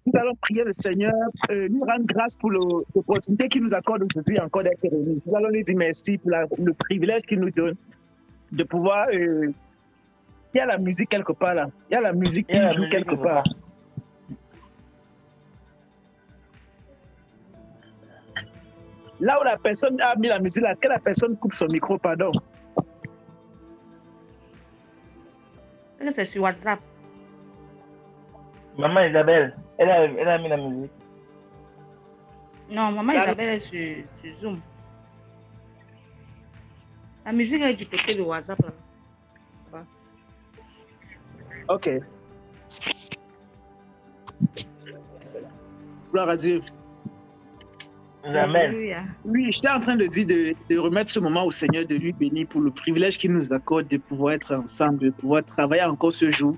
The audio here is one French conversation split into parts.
Nous allons prier le Seigneur, nous rendre grâce pour l'opportunité qu'il nous accorde aujourd'hui encore d'être réunis. Nous allons lui dire merci pour le privilège qu'il nous donne de pouvoir... il y a la musique quelque part là. Il y a la musique qui joue quelque part. Là où la personne a mis la musique, là, que la personne coupe son micro, pardon. C'est sur WhatsApp. Maman Isabelle, elle a mis la musique. Non, maman Isabelle est sur Zoom. La musique est du côté de WhatsApp là. Ok. Gloire à Dieu. Amen. Oui, j'étais en train de dire de remettre ce moment au Seigneur, de lui bénir pour le privilège qu'il nous accorde de pouvoir être ensemble, de pouvoir travailler encore ce jour.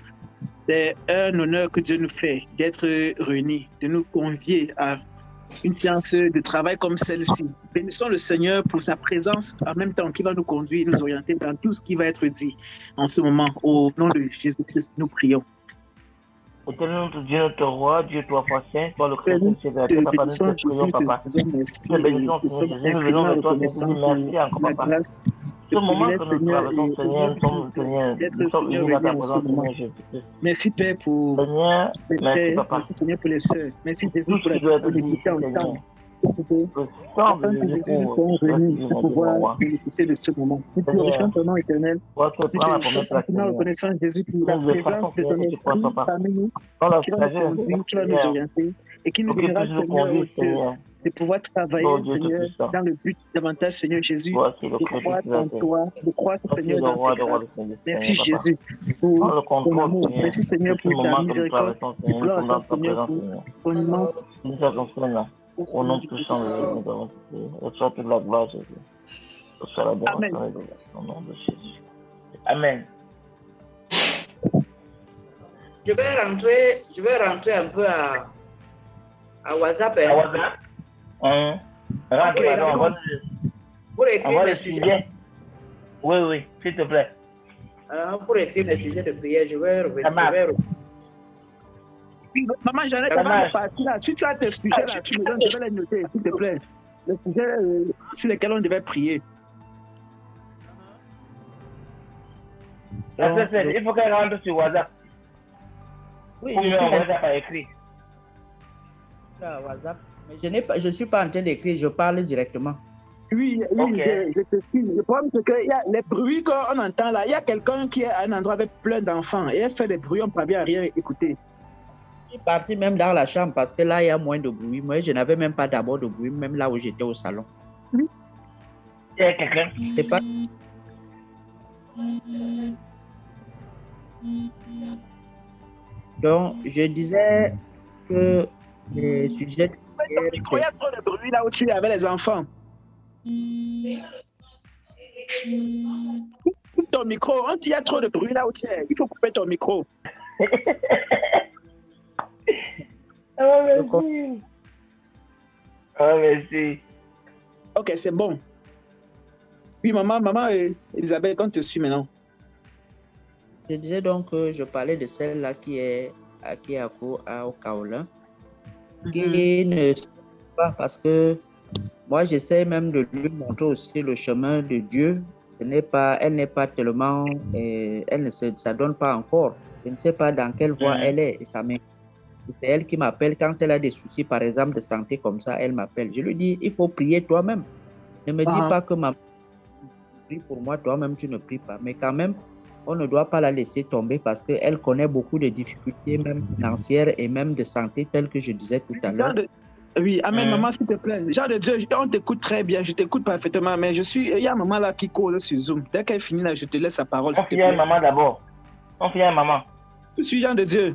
C'est un honneur que Dieu nous fait d'être réunis, de nous convier à une séance de travail comme celle-ci. Bénissons le Seigneur pour sa présence en même temps qui va nous conduire, nous orienter dans tout ce qui va être dit en ce moment. Au nom de Jésus-Christ, nous prions. Éternel notre Dieu, notre roi, Dieu trois fois saint, toi le Christ, c'est la terre, papa, nous te prions, papa. Nous bénissons, Seigneur Jésus, nous venons de toi, merci encore, papa. Ce moment que nous traversons, Seigneur, nous sommes unis dans ta présence, Seigneur Jésus. Merci, Père, pour... Seigneur, merci, papa. Merci, Seigneur, pour les sœurs. Merci, Jésus, pour la disponibilité en temps. Afin que Jésus nous soyons venus pour pouvoir bénéficier de ce moment. Nous glorifions ton nom éternel. Nous te reconnaissons, Jésus, pour la présence de ton esprit parmi nous, qui va nous conduire, qui va nous orienter et qui nous donnera, Seigneur, de pouvoir travailler, Seigneur, dans le but davantage, Seigneur Jésus, de croire en toi, de croire, Seigneur, dans tes grâces. Merci, Jésus, pour ton amour. Merci, Seigneur, pour ta miséricorde. Gloire à toi, Seigneur, pour ton immense. Au nom puissant de Jésus, nous avons prié. Reçois toute la gloire, Jésus. Reçois la bénédiction au nom de Jésus. Amen. Je vais rentrer un peu à WhatsApp. À WhatsApp? Pour écrire les sujets. Oui, s'il te plaît. Pour écrire les sujets de prière, je vais revenir. Maman, j'en ai pas parti là. Si tu as tes sujets là, tu me donnes, je vais les noter, s'il te plaît. Les sujets sur lesquels on devait prier. Il faut qu'elle rentre sur WhatsApp. Oui, je suis WhatsApp à écrit. WhatsApp. Mais je ne suis pas en train d'écrire, je parle directement. Oui, okay. je te suis. Le problème, c'est qu'il y a les bruits qu'on entend là. Il y a quelqu'un qui est à un endroit avec plein d'enfants et elle fait des bruits, on ne peut bien rien écouter. Je suis parti même dans la chambre parce que là, il y a moins de bruit. Moi, je n'avais même pas d'abord de bruit, même là où j'étais au salon. Oui. Il y a quelqu'un. C'est pas... Donc, je disais que les sujets... Il y a trop de bruit là où tu es avec les enfants. Coupe ton micro. Il y a trop de bruit là où tu es. Il faut couper ton micro. Merci. Ok, c'est bon. Oui, maman, Elisabeth, quand tu te suis maintenant? Je disais donc que je parlais de celle-là qui est au Kaolin, qui ne sait pas parce que moi, j'essaie même de lui montrer aussi le chemin de Dieu. Elle n'est pas tellement, elle ne s'adonne pas encore. Je ne sais pas dans quelle voie elle est. Et c'est elle qui m'appelle quand elle a des soucis, par exemple, de santé comme ça, elle m'appelle. Je lui dis, il faut prier toi-même. Ne me dis pas que ma prie pour moi, toi-même, tu ne pries pas. Mais quand même, on ne doit pas la laisser tomber parce qu'elle connaît beaucoup de difficultés, même financières et même de santé, telles que je disais tout à l'heure. Oui, amen, maman, s'il te plaît. Jean de Dieu, on t'écoute très bien, je t'écoute parfaitement, mais il y a un maman là qui court sur Zoom. Dès qu'elle finit là, je te laisse la parole. On finit à maman d'abord. On finit à maman. Je suis Jean de Dieu.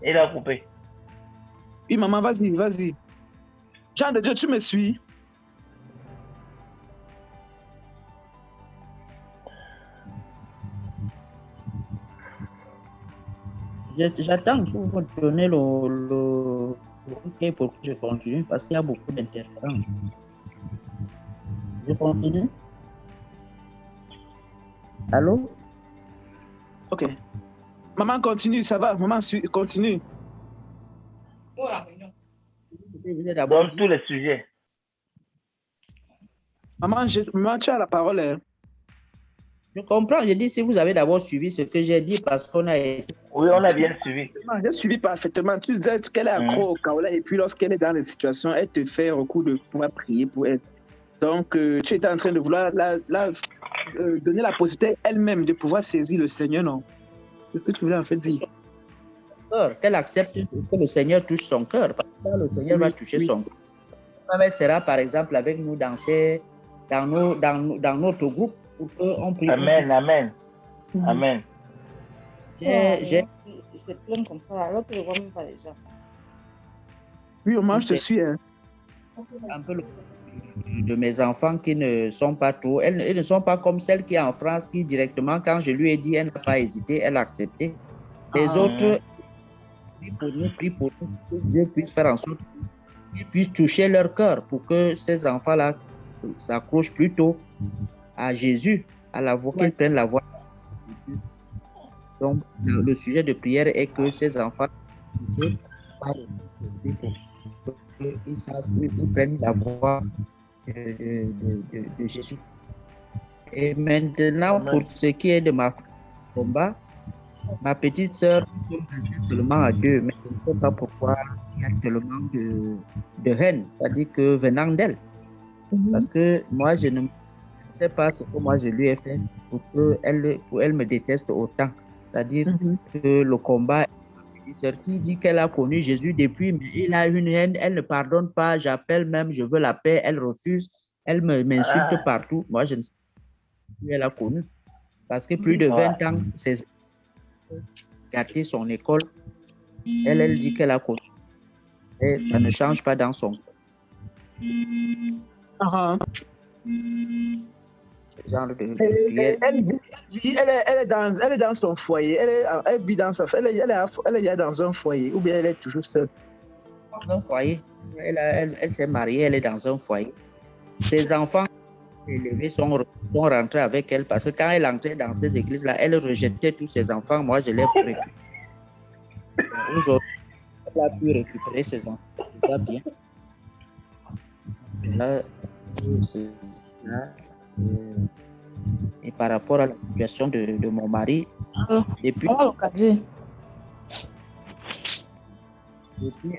Il a coupé. Oui, maman, vas-y. Jean de Dieu, tu me suis? J'attends pour vous donner le OK pour que je continue parce qu'il y a beaucoup d'interférences. Je continue? Allô? OK. Maman, continue, ça va. Maman, continue. Dans tous les sujets. Maman, tu as la parole. Hein. Je comprends. Je dis si vous avez d'abord suivi ce que j'ai dit parce qu'on a... Oui, on a bien suivi. J'ai suivi parfaitement. Tu disais qu'elle est accro au kaola et puis lorsqu'elle est dans les situations, elle te fait recours de pouvoir prier pour elle. Donc, tu étais en train de vouloir donner la possibilité elle-même de pouvoir saisir le Seigneur, non? C'est ce que tu voulais en fait dire. Qu'elle accepte que le Seigneur touche son cœur. Parce que le Seigneur va toucher son cœur. Elle sera par exemple avec nous dans notre groupe pour qu'on prie. Amen, amen. Amen. C'est plein comme ça, alors que je ne vois même pas les gens. Oui, moi je te suis. Hein. Un peu de mes enfants qui ne sont pas trop, elles ne sont pas comme celle qui est en France, qui directement, quand je lui ai dit, elle n'a pas hésité, elle a accepté. Les autres, prie pour nous, que Dieu puisse faire en sorte qu'ils puissent toucher leur cœur pour que ces enfants-là s'accrochent plutôt à Jésus, à la voix, qu'ils prennent la voix. Donc, le sujet de prière est que ces enfants ils prennent la voix de Jésus. Et maintenant, pour ce qui est de ma combat, ma petite sœur est seulement à 2, mais je ne sais pas pourquoi il y a tellement de haine, c'est-à-dire que venant d'elle. Parce que moi, je ne sais pas ce que moi je lui ai fait pour qu'elle me déteste autant. C'est-à-dire que le combat, qui dit qu'elle a connu Jésus depuis, mais il a une haine, elle ne pardonne pas, j'appelle même, je veux la paix, elle refuse, elle m'insulte partout. Moi, je ne sais pas qui elle a connu. Parce que plus de 20 ans, c'est gâté son école. Elle dit qu'elle a connu. Et ça ne change pas dans son corps. Genre de elle est dans son foyer, elle vit dans elle est dans un foyer ou bien elle est toujours seule. Dans un foyer, elle s'est mariée, elle est dans un foyer. Ses enfants élevés sont rentrés avec elle parce que quand elle entrait dans ces églises-là, elle rejetait tous ses enfants. Moi, je l'ai récupéré. Aujourd'hui, elle a pu récupérer ses enfants. Ça va bien. Là, et par rapport à la situation de mon mari, depuis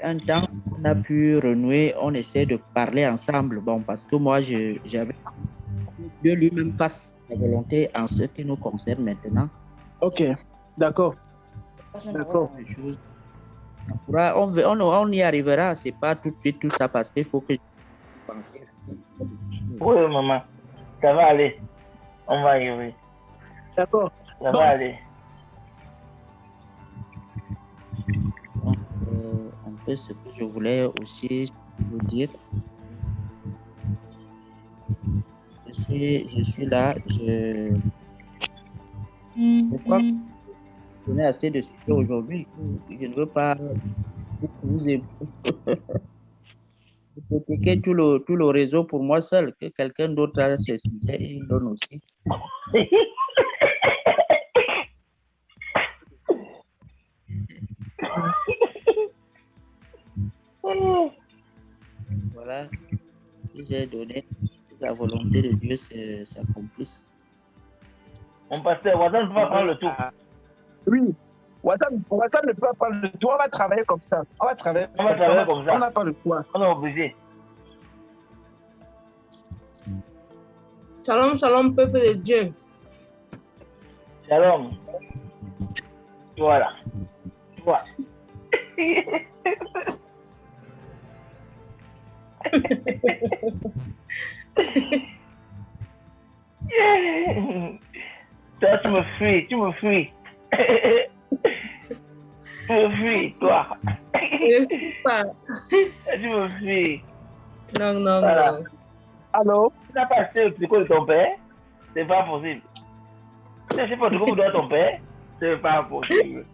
un temps, on a pu renouer, on essaie de parler ensemble. Bon, parce que moi, j'avais Dieu lui-même passe la volonté en ce qui nous concerne maintenant. Ok, d'accord. D'accord. On y arrivera, c'est pas tout de suite tout ça parce qu'il faut que je pense. Oui, maman, ça va aller. On va y arriver. D'accord. Ça va aller. Donc, un peu ce que je voulais aussi vous dire. Je suis là. Je crois que je n'ai assez de sujets aujourd'hui. Je ne veux pas vous hypothéquer tout le réseau pour moi seul, que quelqu'un d'autre a ses sujets et il donne aussi. Voilà, si j'ai donné, la volonté de Dieu s'accomplisse. Mon pasteur, Wazam ne peut pas prendre le tout. Oui, Wazam ne peut pas prendre le tout. On va travailler comme ça. On va travailler comme ça. On n'a pas le choix. On est obligé. Shalom, shalom, peuple de Dieu. Shalom. Voilà. Toi. Toi, tu me fuis. Tu me fuis, toi. Tu me fuis. Non. Voilà. Non. Allô? Tu n'as pas acheté le tricot de ton père? C'est pas possible. Tu n'as pas le tricot de ton père? C'est pas possible.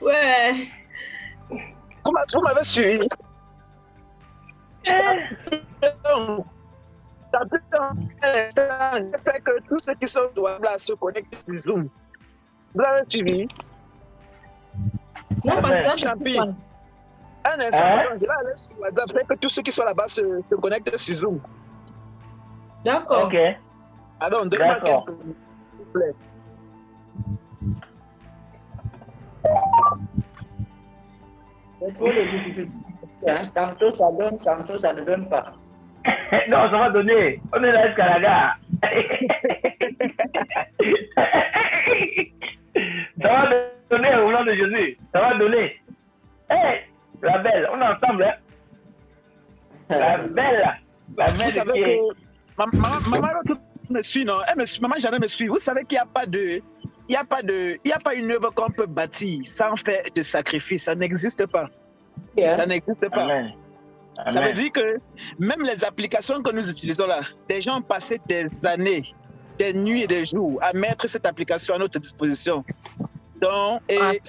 Ouais. Vous m'avez suivi. Fait que tous ceux qui sont douables se connectent sur Zoom. Vous l'avez suivi? Non, parce que Champi. Un instant, je vais aller sur WhatsApp. Fait que tous ceux qui sont là-bas se connectent sur Zoom. D'accord. Ok. Alors, donnez-moi quelques minutes, s'il vous plaît. Tantôt ça donne, tantôt ça ne donne pas. Non, ça va donner. On est là jusqu'à la gare. Ça va donner au nom de Jésus. Ça va donner. Hé, la belle, on est ensemble. Hein? La belle. Vous savez que maman me suit, non? Maman jamais me suit. Vous savez qu'il n'y a pas de... Il n'y a pas une œuvre qu'on peut bâtir sans faire de sacrifice. Ça n'existe pas. Ça n'existe pas. Amen. Ça veut dire que même les applications que nous utilisons là, des gens ont passé des années, des nuits et des jours à mettre cette application à notre disposition. Donc, et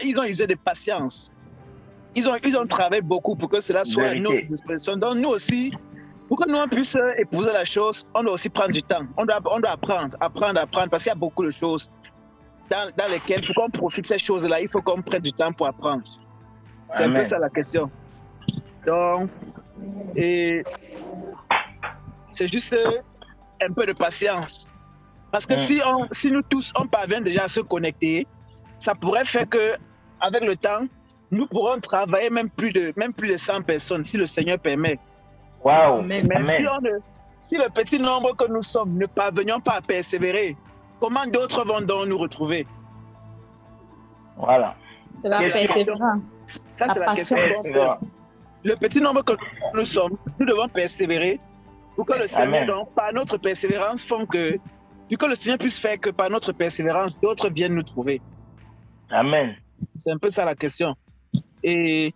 ils ont usé de patience. Ils ont travaillé beaucoup pour que cela soit à notre disposition. Donc, nous aussi, pour que nous puissions épouser la chose, on doit aussi prendre du temps. On doit apprendre, parce qu'il y a beaucoup de choses dans lesquelles, pour qu'on profite de ces choses-là, il faut qu'on prenne du temps pour apprendre. C'est un peu ça la question. Donc, c'est juste un peu de patience. Parce que si nous tous, on parvient déjà à se connecter, ça pourrait faire que, avec le temps, nous pourrons travailler même plus de 100 personnes, si le Seigneur permet. Wow. Mais si le petit nombre que nous sommes ne parvenions pas à persévérer, comment d'autres vont donc nous retrouver? Voilà. C'est la persévérance. Ça, c'est la question. Le petit nombre que nous sommes, nous devons persévérer pour que le Seigneur, donc, par notre persévérance, pour que le Seigneur puisse faire que par notre persévérance, d'autres viennent nous trouver. Amen. C'est un peu ça la question. Et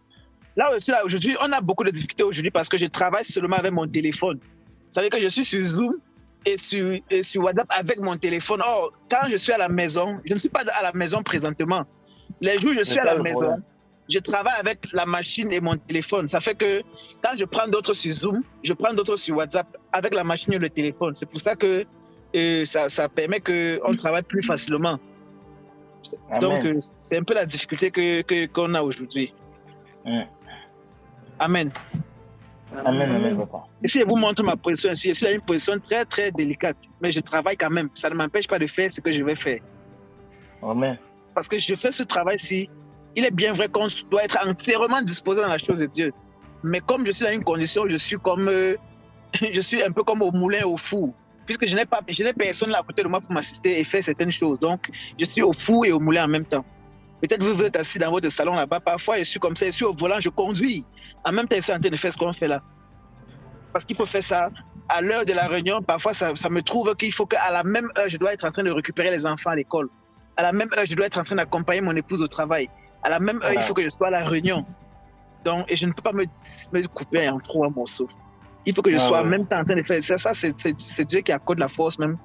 là aujourd'hui, on a beaucoup de difficultés aujourd'hui parce que je travaille seulement avec mon téléphone. Vous savez que je suis sur Zoom et sur WhatsApp avec mon téléphone. Or, quand je suis à la maison, je ne suis pas à la maison présentement. Les jours où je suis à la maison, je travaille avec la machine et mon téléphone. Ça fait que quand je prends d'autres sur Zoom, je prends d'autres sur WhatsApp avec la machine et le téléphone. C'est pour ça que ça permet qu'on travaille plus facilement. Amen. Donc, c'est un peu la difficulté qu'on a aujourd'hui. Amen. Amen, papa. Et si je vous montre ma position ici, je suis dans une position très, très délicate. Mais je travaille quand même. Ça ne m'empêche pas de faire ce que je vais faire. Amen. Parce que je fais ce travail-ci, il est bien vrai qu'on doit être entièrement disposé dans la chose de Dieu. Mais comme je suis dans une condition, je suis un peu comme au moulin, au four. Puisque je n'ai personne là à côté de moi pour m'assister et faire certaines choses. Donc, je suis au four et au moulin en même temps. Peut-être vous êtes assis dans votre salon là-bas. Parfois, je suis comme ça, je suis au volant, je conduis. En même temps, je suis en train de faire ce qu'on fait là. Parce qu'il faut faire ça à l'heure de la réunion. Parfois, ça me trouve qu'il faut qu'à la même heure, je dois être en train de récupérer les enfants à l'école. À la même heure, je dois être en train d'accompagner mon épouse au travail. À la même heure, il faut que je sois à la réunion. Donc, et je ne peux pas me couper en 3 morceaux. Il faut que je sois en même temps en train de faire ça. C'est Dieu qui accorde la force même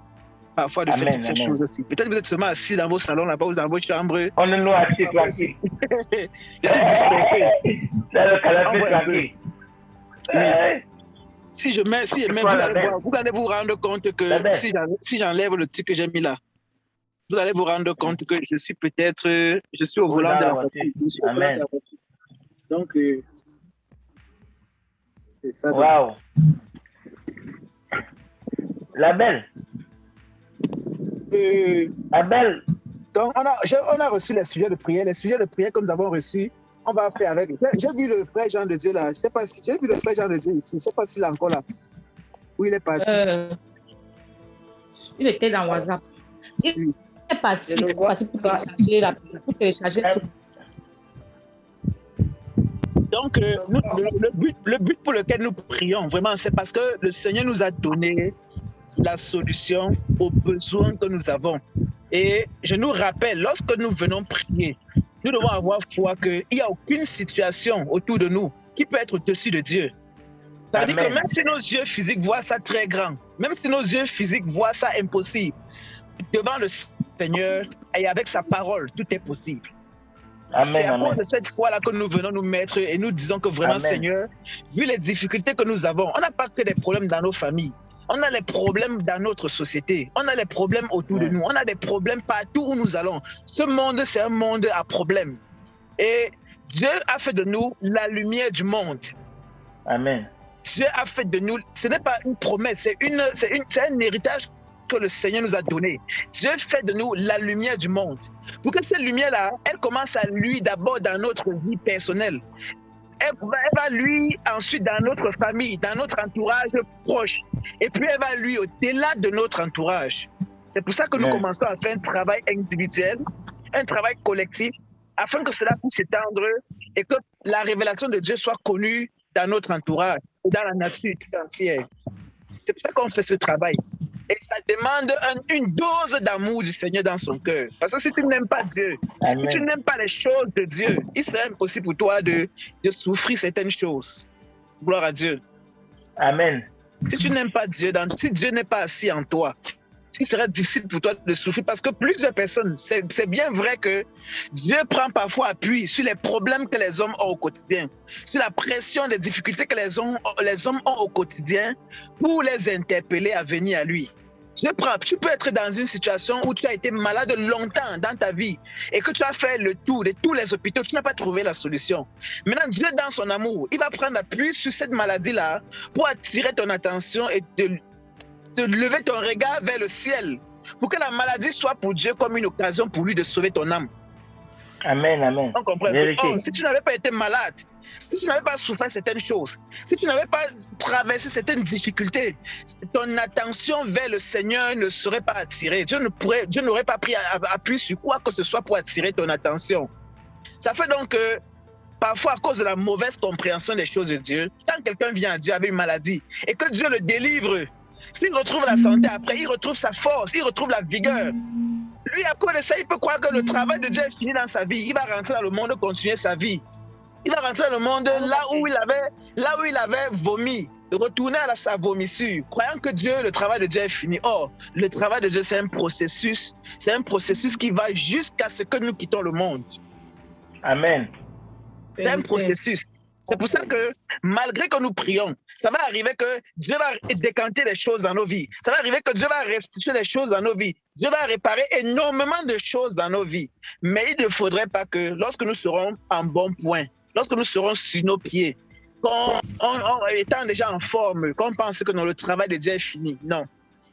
parfois de faire toutes ces choses aussi. Peut-être que vous êtes seulement assis dans vos salons là-bas ou dans vos chambres. On est nous assis tranquille. Je suis dispersé. C'est le canapé tranquille. Si je mets, vous allez vous rendre compte que si j'enlève le truc que j'ai mis là, vous allez vous rendre compte que je suis au volant de la voiture. Amen. Donc, c'est ça. Waouh. La belle. La belle. Donc, on a reçu les sujets de prière. Les sujets de prière que nous avons reçus, on va faire avec. J'ai vu le frère Jean de Dieu là. Je sais pas si j'ai vu le frère Jean de Dieu ici. Je ne sais pas s'il est encore là. Où il est parti? Il était dans WhatsApp. Il est parti pour télécharger. Donc, le but pour lequel nous prions, vraiment, c'est parce que le Seigneur nous a donné la solution aux besoins que nous avons. Et je nous rappelle, lorsque nous venons prier, nous devons avoir foi qu'il n'y a aucune situation autour de nous qui peut être au-dessus de Dieu. Ça veut dire que même si nos yeux physiques voient ça très grand, même si nos yeux physiques voient ça impossible, devant le Seigneur et avec sa parole, tout est possible. C'est à cause de cette foi-là que nous venons nous mettre et nous disons que vraiment, Seigneur, vu les difficultés que nous avons, on n'a pas que des problèmes dans nos familles. On a les problèmes dans notre société. On a les problèmes autour de nous. On a des problèmes partout où nous allons. Ce monde, c'est un monde à problèmes. Et Dieu a fait de nous la lumière du monde. Amen. Dieu a fait de nous, ce n'est pas une promesse, c'est un héritage que le Seigneur nous a donné. Dieu fait de nous la lumière du monde. Pour que cette lumière-là, elle commence à lui d'abord dans notre vie personnelle. Elle va lui ensuite dans notre famille, dans notre entourage proche. Et puis elle va lui au-delà de notre entourage. C'est pour ça que nous commençons à faire un travail individuel, un travail collectif, afin que cela puisse s'étendre et que la révélation de Dieu soit connue dans notre entourage, dans la nature tout entière. C'est pour ça qu'on fait ce travail. Et ça demande une dose d'amour du Seigneur dans son cœur. Parce que si tu n'aimes pas Dieu, si tu n'aimes pas les choses de Dieu, il serait impossible pour toi de souffrir certaines choses. Gloire à Dieu. Amen. Si tu n'aimes pas Dieu, si Dieu n'est pas assis en toi, il serait difficile pour toi de souffrir parce que plusieurs personnes, c'est bien vrai que Dieu prend parfois appui sur les problèmes que les hommes ont au quotidien, sur la pression, les difficultés que les hommes ont au quotidien pour les interpeller à venir à lui. Tu peux être dans une situation où tu as été malade longtemps dans ta vie et que tu as fait le tour de tous les hôpitaux, tu n'as pas trouvé la solution. Maintenant, Dieu, dans son amour, il va prendre appui sur cette maladie-là pour attirer ton attention et de lever ton regard vers le ciel pour que la maladie soit pour Dieu comme une occasion pour lui de sauver ton âme. Amen, amen. On comprend. Si tu n'avais pas été malade, si tu n'avais pas souffert certaines choses, si tu n'avais pas traversé certaines difficultés, ton attention vers le Seigneur ne serait pas attirée. Dieu n'aurait pas pris appui sur quoi que ce soit pour attirer ton attention. Ça fait donc que parfois, à cause de la mauvaise compréhension des choses de Dieu, quand quelqu'un vient à Dieu avec une maladie et que Dieu le délivre, s'il retrouve la santé après, il retrouve sa force, il retrouve la vigueur. Lui, à cause de ça, il peut croire que le travail de Dieu est fini dans sa vie. Il va rentrer dans le monde, continuer sa vie. Il va rentrer dans le monde là où il avait vomi, retourner à sa vomissure, croyant que Dieu, le travail de Dieu est fini. Or, le travail de Dieu, c'est un processus qui va jusqu'à ce que nous quittons le monde. Amen. C'est un processus. C'est pour ça que malgré que nous prions, ça va arriver que Dieu va décanter les choses dans nos vies. Ça va arriver que Dieu va restituer les choses dans nos vies. Dieu va réparer énormément de choses dans nos vies. Mais il ne faudrait pas que lorsque nous serons en bon point, lorsque nous serons sur nos pieds, étant déjà en forme, qu'on pense que le travail de Dieu est fini. Non.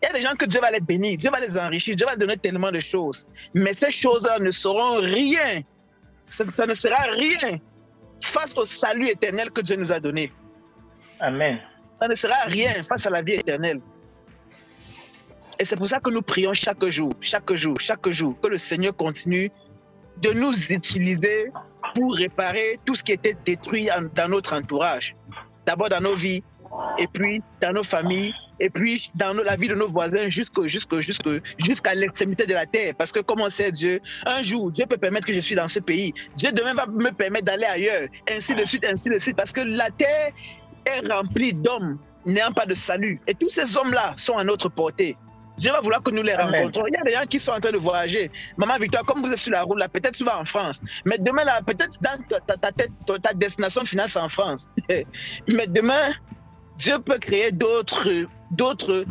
Il y a des gens que Dieu va les bénir, Dieu va les enrichir, Dieu va donner tellement de choses. Mais ces choses-là ne seront rien. Ça ne sera rien face au salut éternel que Dieu nous a donné. Amen. Ça ne sera rien face à la vie éternelle. Et c'est pour ça que nous prions chaque jour, que le Seigneur continue de nous utiliser pour réparer tout ce qui était détruit dans notre entourage. D'abord dans nos vies, et puis dans nos familles, et puis dans la vie de nos voisins jusqu'à l'extrémité de la terre. Parce que comme on sait Dieu, un jour, Dieu peut permettre que je suis dans ce pays. Dieu demain va me permettre d'aller ailleurs, ainsi de suite, parce que la terre est remplie d'hommes n'ayant pas de salut. Et tous ces hommes-là sont à notre portée. Dieu va vouloir que nous les rencontrons. Il y a des gens qui sont en train de voyager. Maman Victoire, comme vous êtes sur la route, là, peut-être tu vas en France. Mais demain, là, peut-être dans ta destination finale, c'est en France. Mais demain, Dieu peut créer d'autres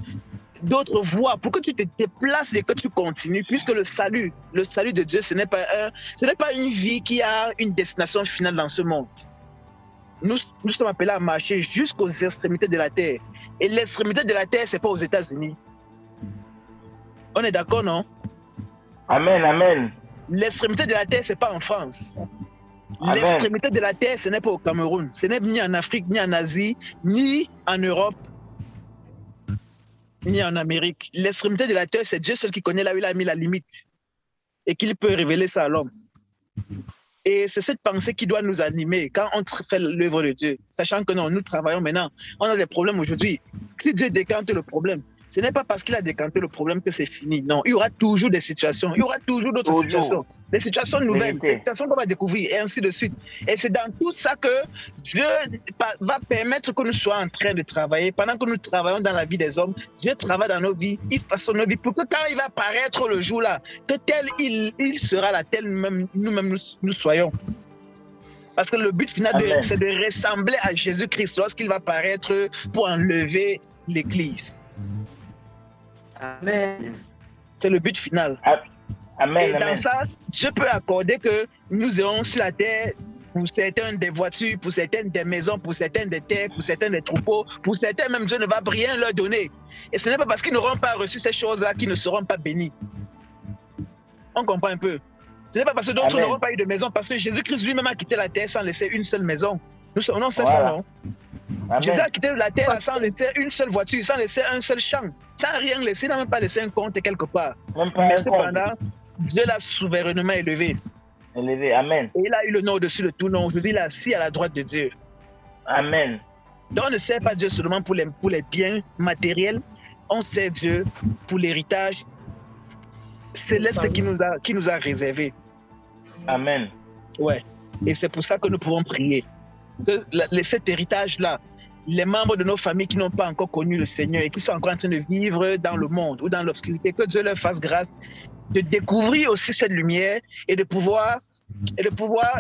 voies pour que tu te déplaces et que tu continues, puisque le salut de Dieu, ce n'est pas une vie qui a une destination finale dans ce monde. Nous sommes appelés à marcher jusqu'aux extrémités de la terre. Et l'extrémité de la terre, ce n'est pas aux États-Unis. On est d'accord, non? Amen, amen. L'extrémité de la terre, ce n'est pas en France. L'extrémité de la terre, ce n'est pas au Cameroun. Ce n'est ni en Afrique, ni en Asie, ni en Europe, ni en Amérique. L'extrémité de la terre, c'est Dieu seul qui connaît là où il a mis la limite et qu'il peut révéler ça à l'homme. Et c'est cette pensée qui doit nous animer quand on fait l'œuvre de Dieu, sachant que nous travaillons maintenant. On a des problèmes aujourd'hui. Si Dieu décante le problème, ce n'est pas parce qu'il a décanté le problème que c'est fini. Non, il y aura toujours des situations. Il y aura toujours d'autres situations. Des situations nouvelles, des situations qu'on va découvrir et ainsi de suite. Et c'est dans tout ça que Dieu va permettre que nous soyons en train de travailler. Pendant que nous travaillons dans la vie des hommes, Dieu travaille dans nos vies, il façonne nos vies pour que quand il va paraître le jour-là, que tel il sera là, tel nous-mêmes nous soyons. Parce que le but final, c'est de ressembler à Jésus-Christ lorsqu'il va paraître pour enlever l'Église. Amen. C'est le but final. Amen. Et dans ça, je peux accorder que nous ayons sur la terre, pour certains des voitures, pour certaines des maisons, pour certains des terres, pour certains des troupeaux, pour certains même Dieu ne va rien leur donner. Et ce n'est pas parce qu'ils n'auront pas reçu ces choses-là qu'ils ne seront pas bénis. On comprend un peu. Ce n'est pas parce que d'autres n'auront pas eu de maison, parce que Jésus-Christ lui-même a quitté la terre sans laisser une seule maison. Nous on sait ça, non? Amen. Jésus a quitté la terre sans laisser une seule voiture, sans laisser un seul champ, sans rien laisser, il n'a même pas laissé un compte quelque part. Mais cependant, Dieu l'a souverainement élevé. Amen. Et il a eu le nom au-dessus de tout nom. Aujourd'hui, il est assis à la droite de Dieu. Amen. Donc, on ne sert pas Dieu seulement pour les biens matériels, on sert Dieu pour l'héritage céleste qui nous a réservé. Amen. Ouais. Et c'est pour ça que nous pouvons prier. Que cet héritage-là, les membres de nos familles qui n'ont pas encore connu le Seigneur et qui sont encore en train de vivre dans le monde ou dans l'obscurité, que Dieu leur fasse grâce de découvrir aussi cette lumière et de pouvoir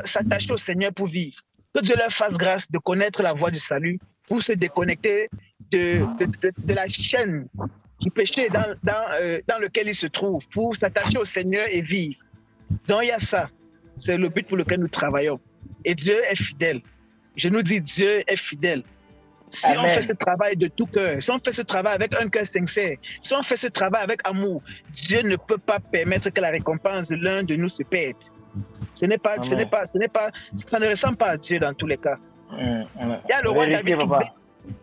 s'attacher au Seigneur pour vivre. Que Dieu leur fasse grâce de connaître la voie du salut pour se déconnecter de la chaîne du péché dans lequel ils se trouvent, pour s'attacher au Seigneur et vivre. Donc il y a ça. C'est le but pour lequel nous travaillons. Et Dieu est fidèle. Je nous dis, Dieu est fidèle. Si Amen. On fait ce travail de tout cœur, si on fait ce travail avec un cœur sincère, si on fait ce travail avec amour, Dieu ne peut pas permettre que la récompense de l'un de nous se perde. Ça ne ressemble pas à Dieu dans tous les cas. Il y a le roi David qui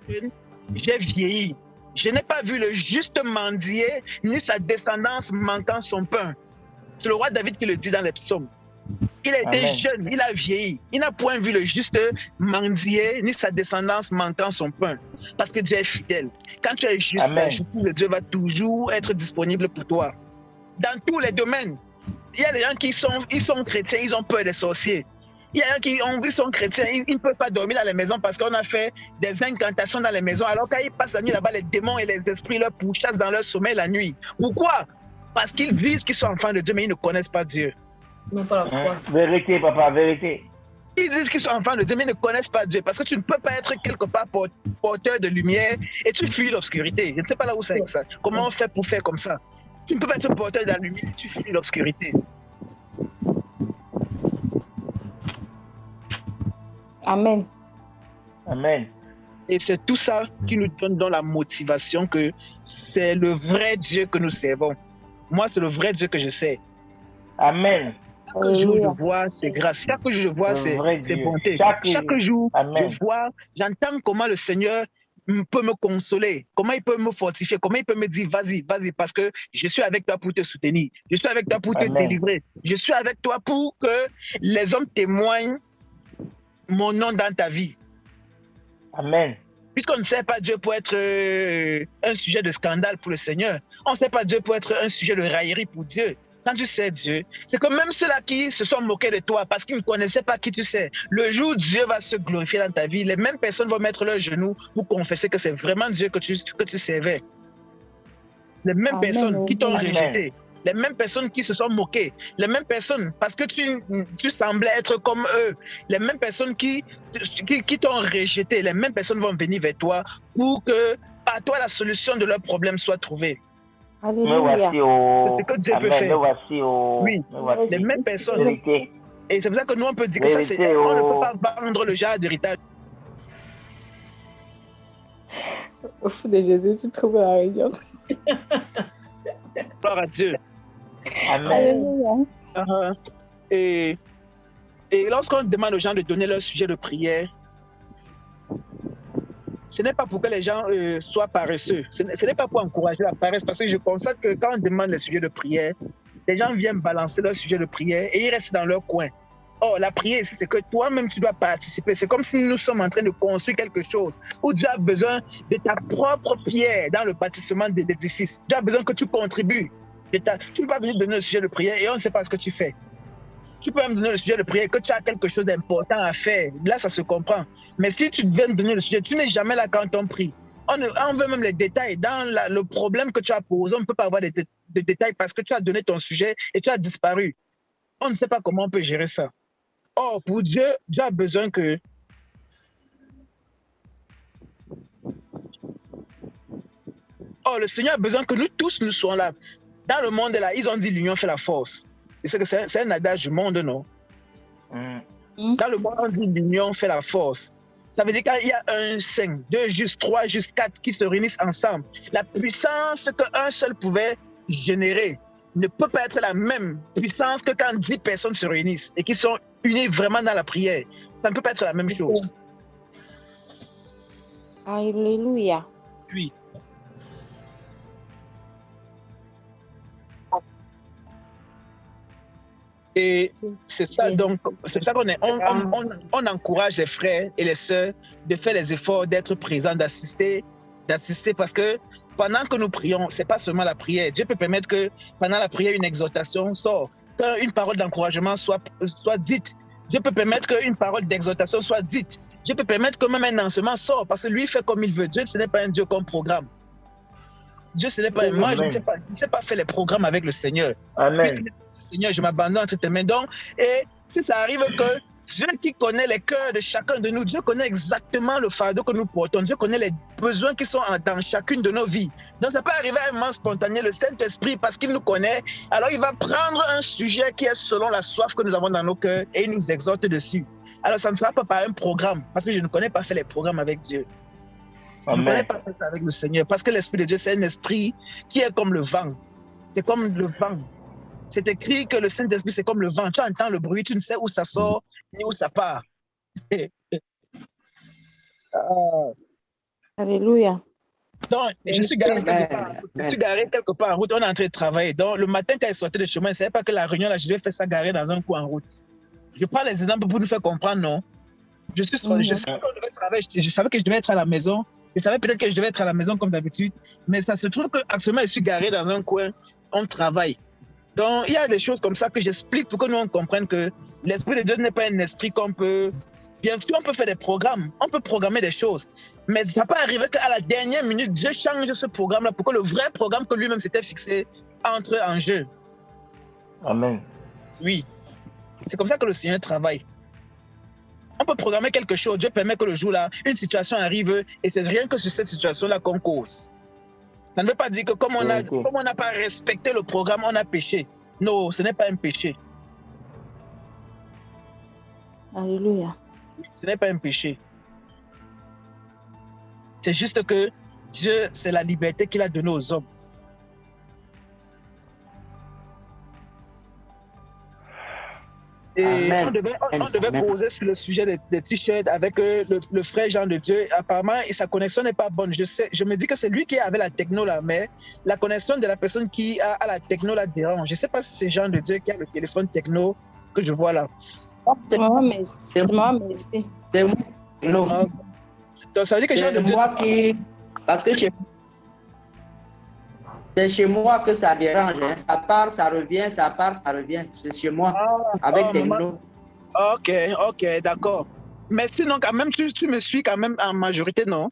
disait, j'ai vieilli, je n'ai pas vu le juste mendier, ni sa descendance manquant son pain. C'est le roi David qui le dit dans les psaumes. Il a été jeune, il a vieilli. Il n'a point vu le juste mendier, ni sa descendance manquant son pain. Parce que Dieu est fidèle. Quand tu es juste, la justice de Dieu va toujours être disponible pour toi. Dans tous les domaines. Il y a des gens qui sont chrétiens, ils ont peur des sorciers. Il y a des gens qui sont chrétiens, ils ne peuvent pas dormir dans les maisons parce qu'on a fait des incantations dans les maisons. Alors quand ils passent la nuit là-bas, les démons et les esprits leur pourchassent dans leur sommeil la nuit. Pourquoi? Parce qu'ils disent qu'ils sont enfants de Dieu, mais ils ne connaissent pas Dieu. Non, pas la foi. Vérité, papa, vérité. Ils disent qu'ils sont enfants de Dieu, mais ils ne connaissent pas Dieu. Parce que tu ne peux pas être quelque part porteur de lumière et tu fuis l'obscurité. Je ne sais pas là où c'est avec ça. Comment on fait pour faire comme ça? Tu ne peux pas être porteur de la lumière et tu fuis l'obscurité. Amen. Amen. Et c'est tout ça qui nous donne dans la motivation que c'est le vrai Dieu que nous servons. Moi, c'est le vrai Dieu que je sais. Amen. Chaque jour, je vois ses grâces. Chaque jour, je vois ses bontés. Chaque jour, je vois, j'entends comment le Seigneur peut me consoler, comment il peut me fortifier, comment il peut me dire vas-y, vas-y, parce que je suis avec toi pour te soutenir. Je suis avec toi pour te délivrer. Je suis avec toi pour que les hommes témoignent mon nom dans ta vie. Amen. Puisqu'on ne sait pas Dieu pour être un sujet de scandale pour le Seigneur. On ne sait pas Dieu pour être un sujet de raillerie pour Dieu. Quand tu sais Dieu, c'est que même ceux-là qui se sont moqués de toi parce qu'ils ne connaissaient pas qui tu sais, le jour où Dieu va se glorifier dans ta vie, les mêmes personnes vont mettre leurs genoux pour confesser que c'est vraiment Dieu que tu servais. Les mêmes personnes qui t'ont rejeté, les mêmes personnes qui se sont moquées, les mêmes personnes parce que tu semblais être comme eux, les mêmes personnes qui t'ont rejeté, les mêmes personnes vont venir vers toi pour que par toi la solution de leurs problèmes soit trouvée. Alléluia. C'est ce que Dieu peut faire. Oui, les mêmes personnes. Vérité. Et c'est pour ça que nous, on peut dire que ça, on ne peut pas vendre le genre d'héritage. Au fond de Jésus, tu trouves la réunion. Gloire à Dieu. Amen. Et lorsqu'on demande aux gens de donner leur sujet de prière, ce n'est pas pour que les gens soient paresseux. Ce n'est pas pour encourager la paresse, parce que je constate que quand on demande les sujets de prière, les gens viennent balancer leur sujet de prière et ils restent dans leur coin. Oh, la prière, c'est que toi-même, tu dois participer. C'est comme si nous sommes en train de construire quelque chose où tu as besoin de ta propre pierre dans le bâtissement de l'édifice. Tu as besoin que tu contribues. Tu ne peux pas venir donner le sujet de prière et on ne sait pas ce que tu fais. Tu peux même donner le sujet de prière que tu as quelque chose d'important à faire. Là, ça se comprend. Mais si tu viens de donner le sujet, tu n'es jamais là quand on prie. On veut même les détails. Dans le problème que tu as posé, on ne peut pas avoir de détails parce que tu as donné ton sujet et tu as disparu. On ne sait pas comment on peut gérer ça. Or, pour Dieu, Dieu a besoin que... Oh, le Seigneur a besoin que nous tous nous soyons là. Dans le monde, là, ils ont dit l'union fait la force. C'est un adage du monde, non? Dans le monde, on dit l'union fait la force. Ça veut dire qu'il y a 1, 5, 2, juste 3, juste 4 qui se réunissent ensemble. La puissance qu'un seul pouvait générer ne peut pas être la même puissance que quand 10 personnes se réunissent et qui sont unies vraiment dans la prière. Ça ne peut pas être la même chose. Alléluia. Oui. Et c'est ça, donc, c'est ça on encourage les frères et les sœurs de faire les efforts, d'être présents, d'assister, parce que pendant que nous prions, c'est pas seulement la prière. Dieu peut permettre que pendant la prière, une exhortation sorte, qu'une parole d'encouragement soit dite. Dieu peut permettre qu'une parole d'exhortation soit dite. Dieu peut permettre que même un enseignement sorte, parce que lui fait comme il veut. Dieu, ce n'est pas un Dieu comme programme. Dieu, ce n'est pas... Moi, je ne sais pas faire les programmes avec le Seigneur. Amen. Seigneur, je m'abandonne entre tes mains. Donc, et si ça arrive que Dieu qui connaît les cœurs de chacun de nous, Dieu connaît exactement le fardeau que nous portons, Dieu connaît les besoins qui sont dans chacune de nos vies. Donc, ça peut arriver à un moment spontané, le Saint-Esprit, parce qu'il nous connaît, alors il va prendre un sujet qui est selon la soif que nous avons dans nos cœurs et il nous exhorte dessus. Alors, ça ne sera pas par un programme, parce que je ne connais pas faire les programmes avec Dieu. Je ne connais pas faire ça avec le Seigneur, parce que l'Esprit de Dieu, c'est un esprit qui est comme le vent. C'est comme le vent. C'est écrit que le Saint-Esprit, c'est comme le vent. Tu entends le bruit, tu ne sais où ça sort ni où ça part. Alléluia. Donc, je suis garé quelque part en route. On est en train de travailler. Donc, le matin, quand il sortait de chemin, je ne savais pas que la réunion, là, je devais faire ça garé dans un coin en route. Je prends les exemples pour nous faire comprendre, non? Je savais qu'on devait travailler. Je savais que je devais être à la maison. Je savais peut-être que je devais être à la maison comme d'habitude. Mais ça se trouve qu'actuellement, je suis garé dans un coin. On travaille. Donc, il y a des choses comme ça que j'explique pour que nous on comprenne que l'Esprit de Dieu n'est pas un esprit qu'on peut... Bien sûr, on peut faire des programmes, on peut programmer des choses, mais ça peut arriver qu'à la dernière minute, Dieu change ce programme-là pour que le vrai programme que lui-même s'était fixé entre en jeu. Amen. Oui, c'est comme ça que le Seigneur travaille. On peut programmer quelque chose, Dieu permet que le jour-là, une situation arrive et c'est rien que sur cette situation-là qu'on cause. Ça ne veut pas dire que comme on n'a pas respecté le programme, on a péché. Non, ce n'est pas un péché. Alléluia. Ce n'est pas un péché. C'est juste que Dieu, c'est la liberté qu'il a donnée aux hommes. Et on devait causer sur le sujet des t-shirts avec le frère Jean de Dieu. Apparemment, sa connexion n'est pas bonne. Je me dis que c'est lui qui avait la techno là, mais la connexion de la personne qui a la techno là dérange. Je ne sais pas si c'est Jean de Dieu qui a le téléphone techno que je vois là. C'est moi, mais c'est moi. Donc ça veut dire que Jean de Dieu... moi qui... Parce que c'est chez moi que ça dérange. Hein. Ça part, ça revient, ça part, ça revient. C'est chez moi, avec techno. Ok, d'accord. Mais sinon, quand même, tu me suis quand même en majorité, non?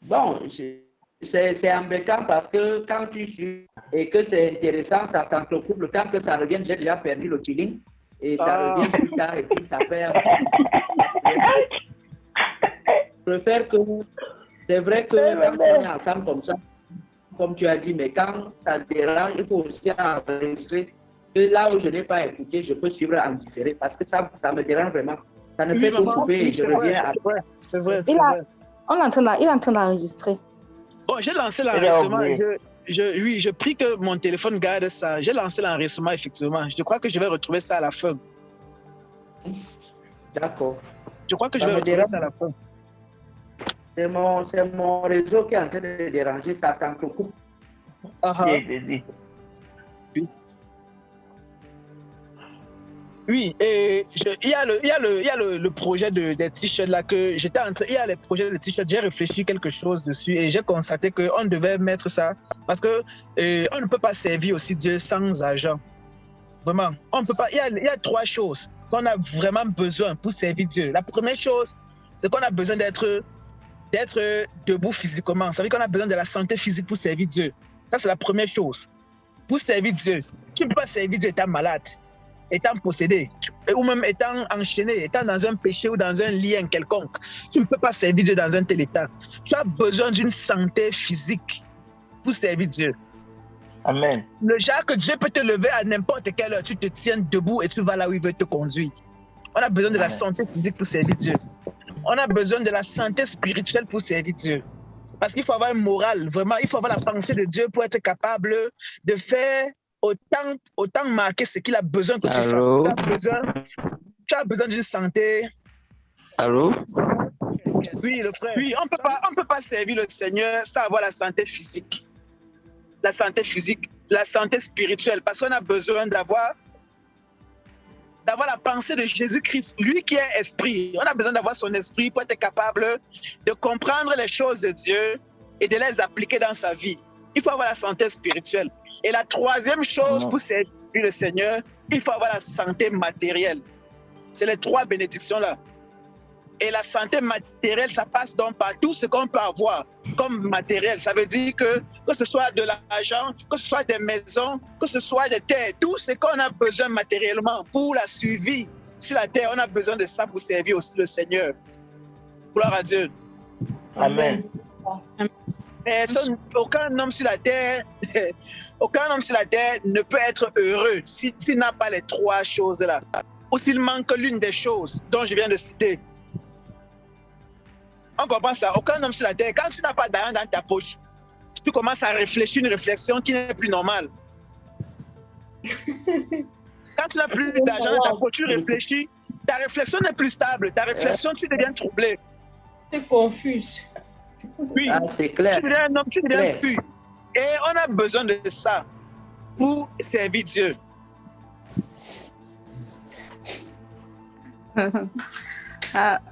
Bon, c'est embêtant parce que quand tu suis et que c'est intéressant, ça s'entrecoupe. Le temps que ça revienne, j'ai déjà perdu le feeling. Et ça revient plus tard et puis ça fait... Je préfère que... C'est vrai que quand on est ensemble comme ça, comme tu as dit, mais quand ça dérange, il faut aussi enregistrer. Que là où je n'ai pas écouté, je peux suivre en différé parce que ça me dérange vraiment. Ça ne fait que couper et je reviens à... C'est vrai. Il est en train d'enregistrer. Bon, j'ai lancé l'enregistrement. Oui, je prie que mon téléphone garde ça. J'ai lancé l'enregistrement, effectivement. Je crois que je vais retrouver ça à la fin. D'accord. Je crois que je vais retrouver ça à la fin. C'est mon réseau qui est en train de déranger, ça t'entrecoupe. Oui, et il y a le projet des t-shirts là que j'étais en train... Il y a les projets de t-shirts, j'ai réfléchi quelque chose dessus et j'ai constaté qu'on devait mettre ça parce que on ne peut pas servir aussi Dieu sans argent. Vraiment, on ne peut pas... Il y a 3 choses qu'on a vraiment besoin pour servir Dieu. La première chose, c'est qu'on a besoin d'être debout physiquement. Ça veut dire qu'on a besoin de la santé physique pour servir Dieu. Ça, c'est la première chose. Pour servir Dieu, tu ne peux pas servir Dieu étant malade. étant possédé, ou même étant enchaîné, étant dans un péché ou dans un lien quelconque. Tu ne peux pas servir Dieu dans un tel état. Tu as besoin d'une santé physique pour servir Dieu. Amen. Le genre que Dieu peut te lever à n'importe quelle heure, tu te tiens debout et tu vas là où il veut te conduire. On a besoin de la santé physique pour servir Dieu. On a besoin de la santé spirituelle pour servir Dieu. Parce qu'il faut avoir une morale, vraiment, il faut avoir la pensée de Dieu pour être capable de faire autant marquer ce qu'il a besoin que tu fasses. Tu as besoin d'une santé. Allô? Oui, le frère. Oui, on peut pas servir le Seigneur sans avoir la santé physique. La santé physique, la santé spirituelle, parce qu'on a besoin d'avoir la pensée de Jésus-Christ, lui qui est esprit. On a besoin d'avoir son esprit pour être capable de comprendre les choses de Dieu et de les appliquer dans sa vie. Il faut avoir la santé spirituelle. Et la troisième chose pour servir le Seigneur, il faut avoir la santé matérielle. C'est les trois bénédictions-là. Et la santé matérielle, ça passe donc par tout ce qu'on peut avoir comme matériel. Ça veut dire que ce soit de l'argent, que ce soit des maisons, que ce soit des terres, tout ce qu'on a besoin matériellement pour la survie sur la terre, on a besoin de ça pour servir aussi le Seigneur. Gloire à Dieu. Amen. Aucun homme sur la terre ne peut être heureux s'il n'a pas les trois choses-là. Ou s'il manque l'une des choses dont je viens de citer. On comprend ça. Aucun homme sur la terre, quand tu n'as pas d'argent dans ta poche, tu commences à réfléchir une réflexion qui n'est plus normale. Quand tu n'as plus d'argent dans ta poche, tu réfléchis, ta réflexion n'est plus stable, ta réflexion, tu deviens troublé. C'est confus. Oui, c'est clair. Tu deviens un homme, tu deviens plus. Et on a besoin de ça pour servir Dieu.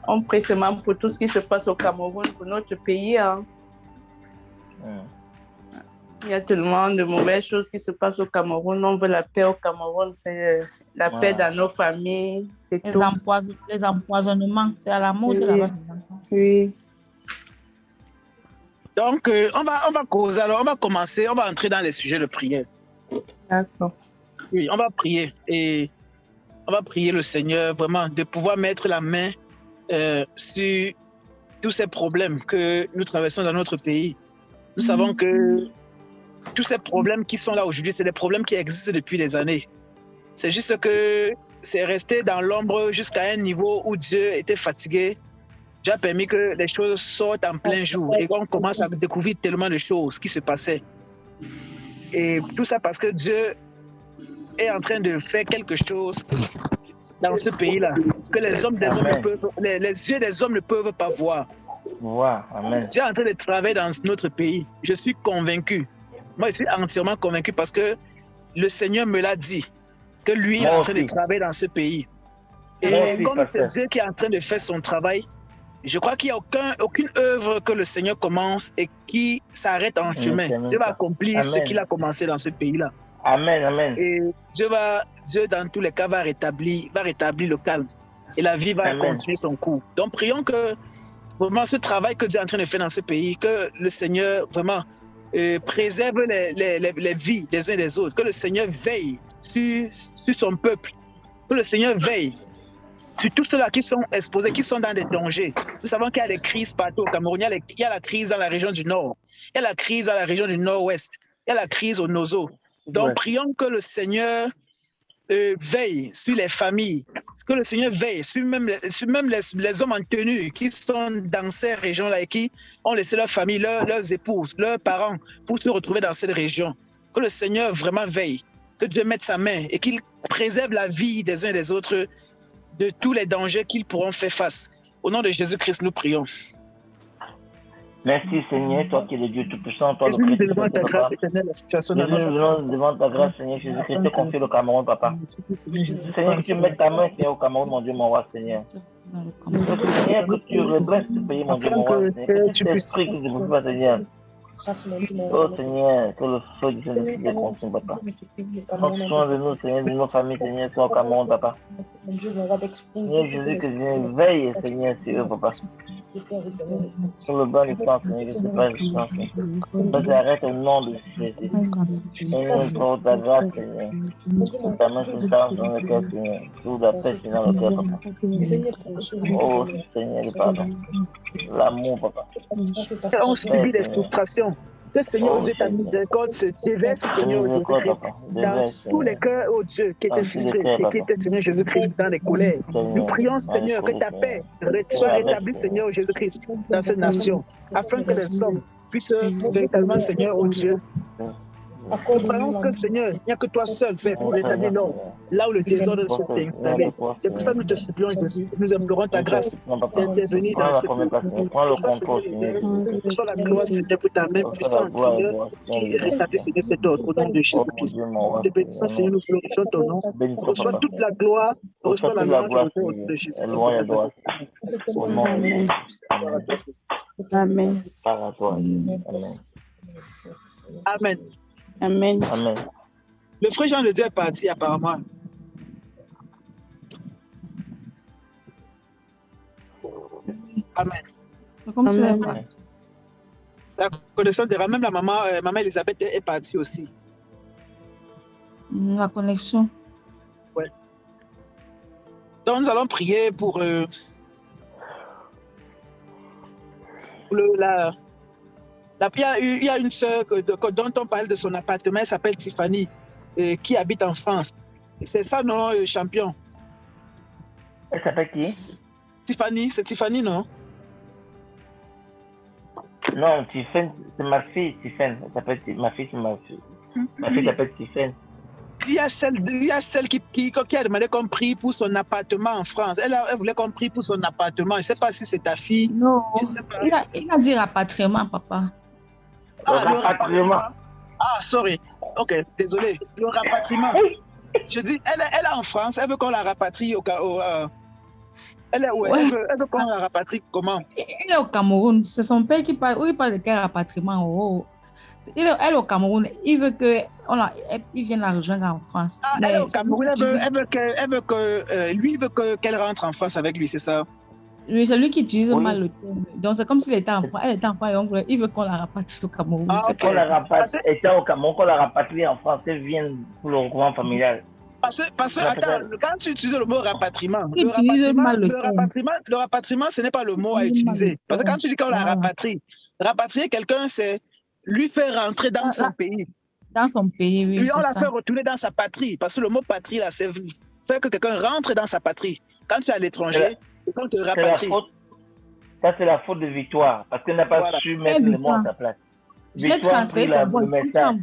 On prie seulement pour tout ce qui se passe au Cameroun, pour notre pays. Hein. Il y a tellement de mauvaises choses qui se passent au Cameroun. On veut la paix au Cameroun, c'est la paix dans nos familles. C'est tout. Les empoisonnements, c'est à la mode là-bas. Oui. Donc, on va causer, alors on va commencer, on va entrer dans les sujets de prière. D'accord. Oui, on va prier et on va prier le Seigneur vraiment de pouvoir mettre la main sur tous ces problèmes que nous traversons dans notre pays. Nous savons que tous ces problèmes qui sont là aujourd'hui, c'est des problèmes qui existent depuis des années. C'est juste que c'est resté dans l'ombre jusqu'à un niveau où Dieu était fatigué. Dieu a permis que les choses sortent en plein jour et qu'on commence à découvrir tellement de choses qui se passaient. Et tout ça parce que Dieu est en train de faire quelque chose dans ce pays-là que les yeux des hommes ne peuvent pas voir. Amen. Dieu est en train de travailler dans notre pays. Je suis convaincu. Moi, je suis entièrement convaincu parce que le Seigneur me l'a dit, que lui est en train de travailler dans ce pays. Et comme c'est Dieu qui est en train de faire son travail, je crois qu'il n'y a aucune œuvre que le Seigneur commence et qui s'arrête en chemin. Dieu va accomplir ce qu'il a commencé dans ce pays-là. Amen, amen. Et Dieu, dans tous les cas, va rétablir le calme. Et la vie va continuer son cours. Donc, prions que vraiment ce travail que Dieu est en train de faire dans ce pays, que le Seigneur vraiment préserve les vies des uns et des autres. Que le Seigneur veille sur son peuple. Que le Seigneur veille sur tous ceux-là qui sont exposés, qui sont dans des dangers. Nous savons qu'il y a des crises partout au Cameroun. Il y a la crise dans la région du Nord. Il y a la crise dans la région du Nord-Ouest. Il y a la crise au Nozo. Donc, prions que le Seigneur veille sur les familles, que le Seigneur veille sur même les hommes en tenue qui sont dans ces régions-là et qui ont laissé leur famille, leurs épouses, leurs parents pour se retrouver dans cette région. Que le Seigneur vraiment veille, que Dieu mette sa main et qu'il préserve la vie des uns et des autres de tous les dangers qu'ils pourront faire face. Au nom de Jésus-Christ, nous prions. Merci Seigneur, toi qui es le Dieu Tout-Puissant, toi Jésus, le nous devant ta grâce éternelle, la situation Jésus, nous venons devant ta grâce, Seigneur Jésus-Christ, te confie le Cameroun, Papa. Seigneur, que tu mettes ta main, Seigneur, au Cameroun, mon Dieu, mon roi, Seigneur. Seigneur, que tu redresses ce pays, mon Dieu, mon roi, Seigneur. Que tu t'esprit qui ne bouge pas, Seigneur. Oh Seigneur, que le feu du Saint-Esprit continue, Papa. Prends soin de nous, Seigneur, de nos familles, Seigneur, sur le Cameroun, Papa. Seigneur Jésus, que Dieu veille, Seigneur, sur eux, Papa. Sur le banc du sang, Seigneur, je ne sais pas du sang, Seigneur. J'arrête au nom de Jésus. Seigneur, pour ta grâce, Seigneur. Ta main se tend dans le cœur, Seigneur. Tout la paix dans le cœur, Papa. Oh, Seigneur, le pardon. L'amour, Papa. On subit des frustrations. Que Seigneur Dieu, ta miséricorde se déverse, Seigneur Jésus-Christ, dans tous les cœurs, oh Dieu, qui étaient frustrés, et qui étaient, Seigneur Jésus-Christ, dans les colères. Nous prions, Seigneur, que ta paix soit rétablie, Seigneur Jésus-Christ, dans cette nation, afin que les hommes puissent véritablement, Seigneur, oh Dieu, comprenons que, Seigneur, il n'y a que toi seul fait pour rétablir l'ordre, là où le désordre s'est installé. C'est pour ça que nous te supplions, Jésus. Nous implorons ta grâce d'intervenir dans ce pays. Sois la gloire, Seigneur, pour ta main puissante, Seigneur, qui rétablit, Seigneur, cet ordre au nom de Jésus-Christ. Nous te bénissons, Seigneur, nous glorifions ton nom. Reçois toute la gloire, reçois la louange au nom de Jésus. Amen. Amen. Amen. Amen. Le frère Jean de Dieu est parti apparemment. Amen. Amen. La connexion de même la maman Elisabeth est partie aussi. La connexion. Ouais. Donc nous allons prier pour il y a une sœur dont on parle de son appartement, elle s'appelle Tiffany, qui habite en France. C'est ça, non, champion? Elle s'appelle qui? Tiffany, c'est Tiffany, non? Non, Tiffany, c'est ma fille, Tiffany. Ma fille, c'est ma fille. Ma fille s'appelle Tiffany. Il y a celle qui a demandé qu'on prie pour son appartement en France. Elle voulait qu'on prie pour son appartement. Je ne sais pas si c'est ta fille. Non, il a dit rapatriement, papa. Ah, le rapatriement. Ah, sorry. Ok, désolé. Le rapatriement. Je dis, elle est en France. Elle veut qu'on la rapatrie au elle est où? Ouais. Elle veut qu'on la rapatrie comment? Elle est au Cameroun. C'est son père qui parle. Oui, il parle de quel rapatriement? Elle est au Cameroun. Il veut qu'il vienne la rejoindre en France. Ah, elle est au Cameroun. Lui veut qu'elle rentre en France avec lui, c'est ça? Oui, c'est lui qui utilise mal le terme. Donc, c'est comme s'il était enfant. Elle était enfant et il veut qu'on la rapatrie au Cameroun. Ah, okay. Qu'on la rapatrie, étant au Cameroun, qu'on la rapatrie en France, qu'elle vienne pour le regroupement familial. Parce que attends, quand tu utilises le mot rapatriement, le rapatriement, ce n'est pas le mot à utiliser. Parce que quand tu dis qu'on la rapatrie, rapatrier quelqu'un, c'est lui faire rentrer dans son pays. Dans son pays, oui. Lui, on la fait retourner dans sa patrie. Parce que le mot patrie, là, c'est faire que quelqu'un rentre dans sa patrie. Quand tu es à l'étranger, quand tu rapatries. Ça, c'est la faute de Victoire. Parce qu'elle n'a pas su mettre le mot à sa place. Je l'ai transféré le message.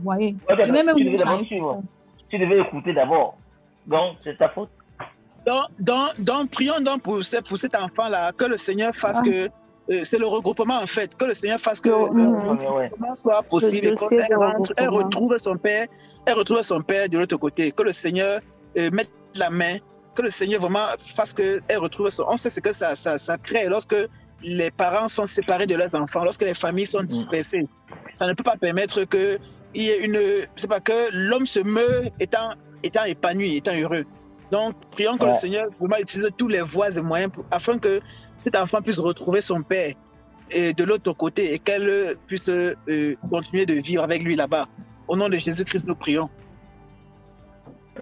Je n'ai même tu devais écouter d'abord. Donc, c'est ta faute. Donc prions donc pour cet enfant-là, que le Seigneur fasse que c'est le regroupement en fait, que le Seigneur fasse que le regroupement soit possible, elle retrouve son père, de l'autre côté, que le Seigneur mette la main, que le Seigneur vraiment fasse qu'elle retrouve son... On sait ce que ça crée lorsque les parents sont séparés de leurs enfants, lorsque les familles sont dispersées. Ça ne peut pas permettre que il y ait c'est pas que l'homme se meure étant épanoui, étant heureux. Donc, prions que le Seigneur vraiment utilise tous les voies et moyens afin que cet enfant puisse retrouver son père de l'autre côté et qu'elle puisse continuer de vivre avec lui là-bas. Au nom de Jésus-Christ, nous prions.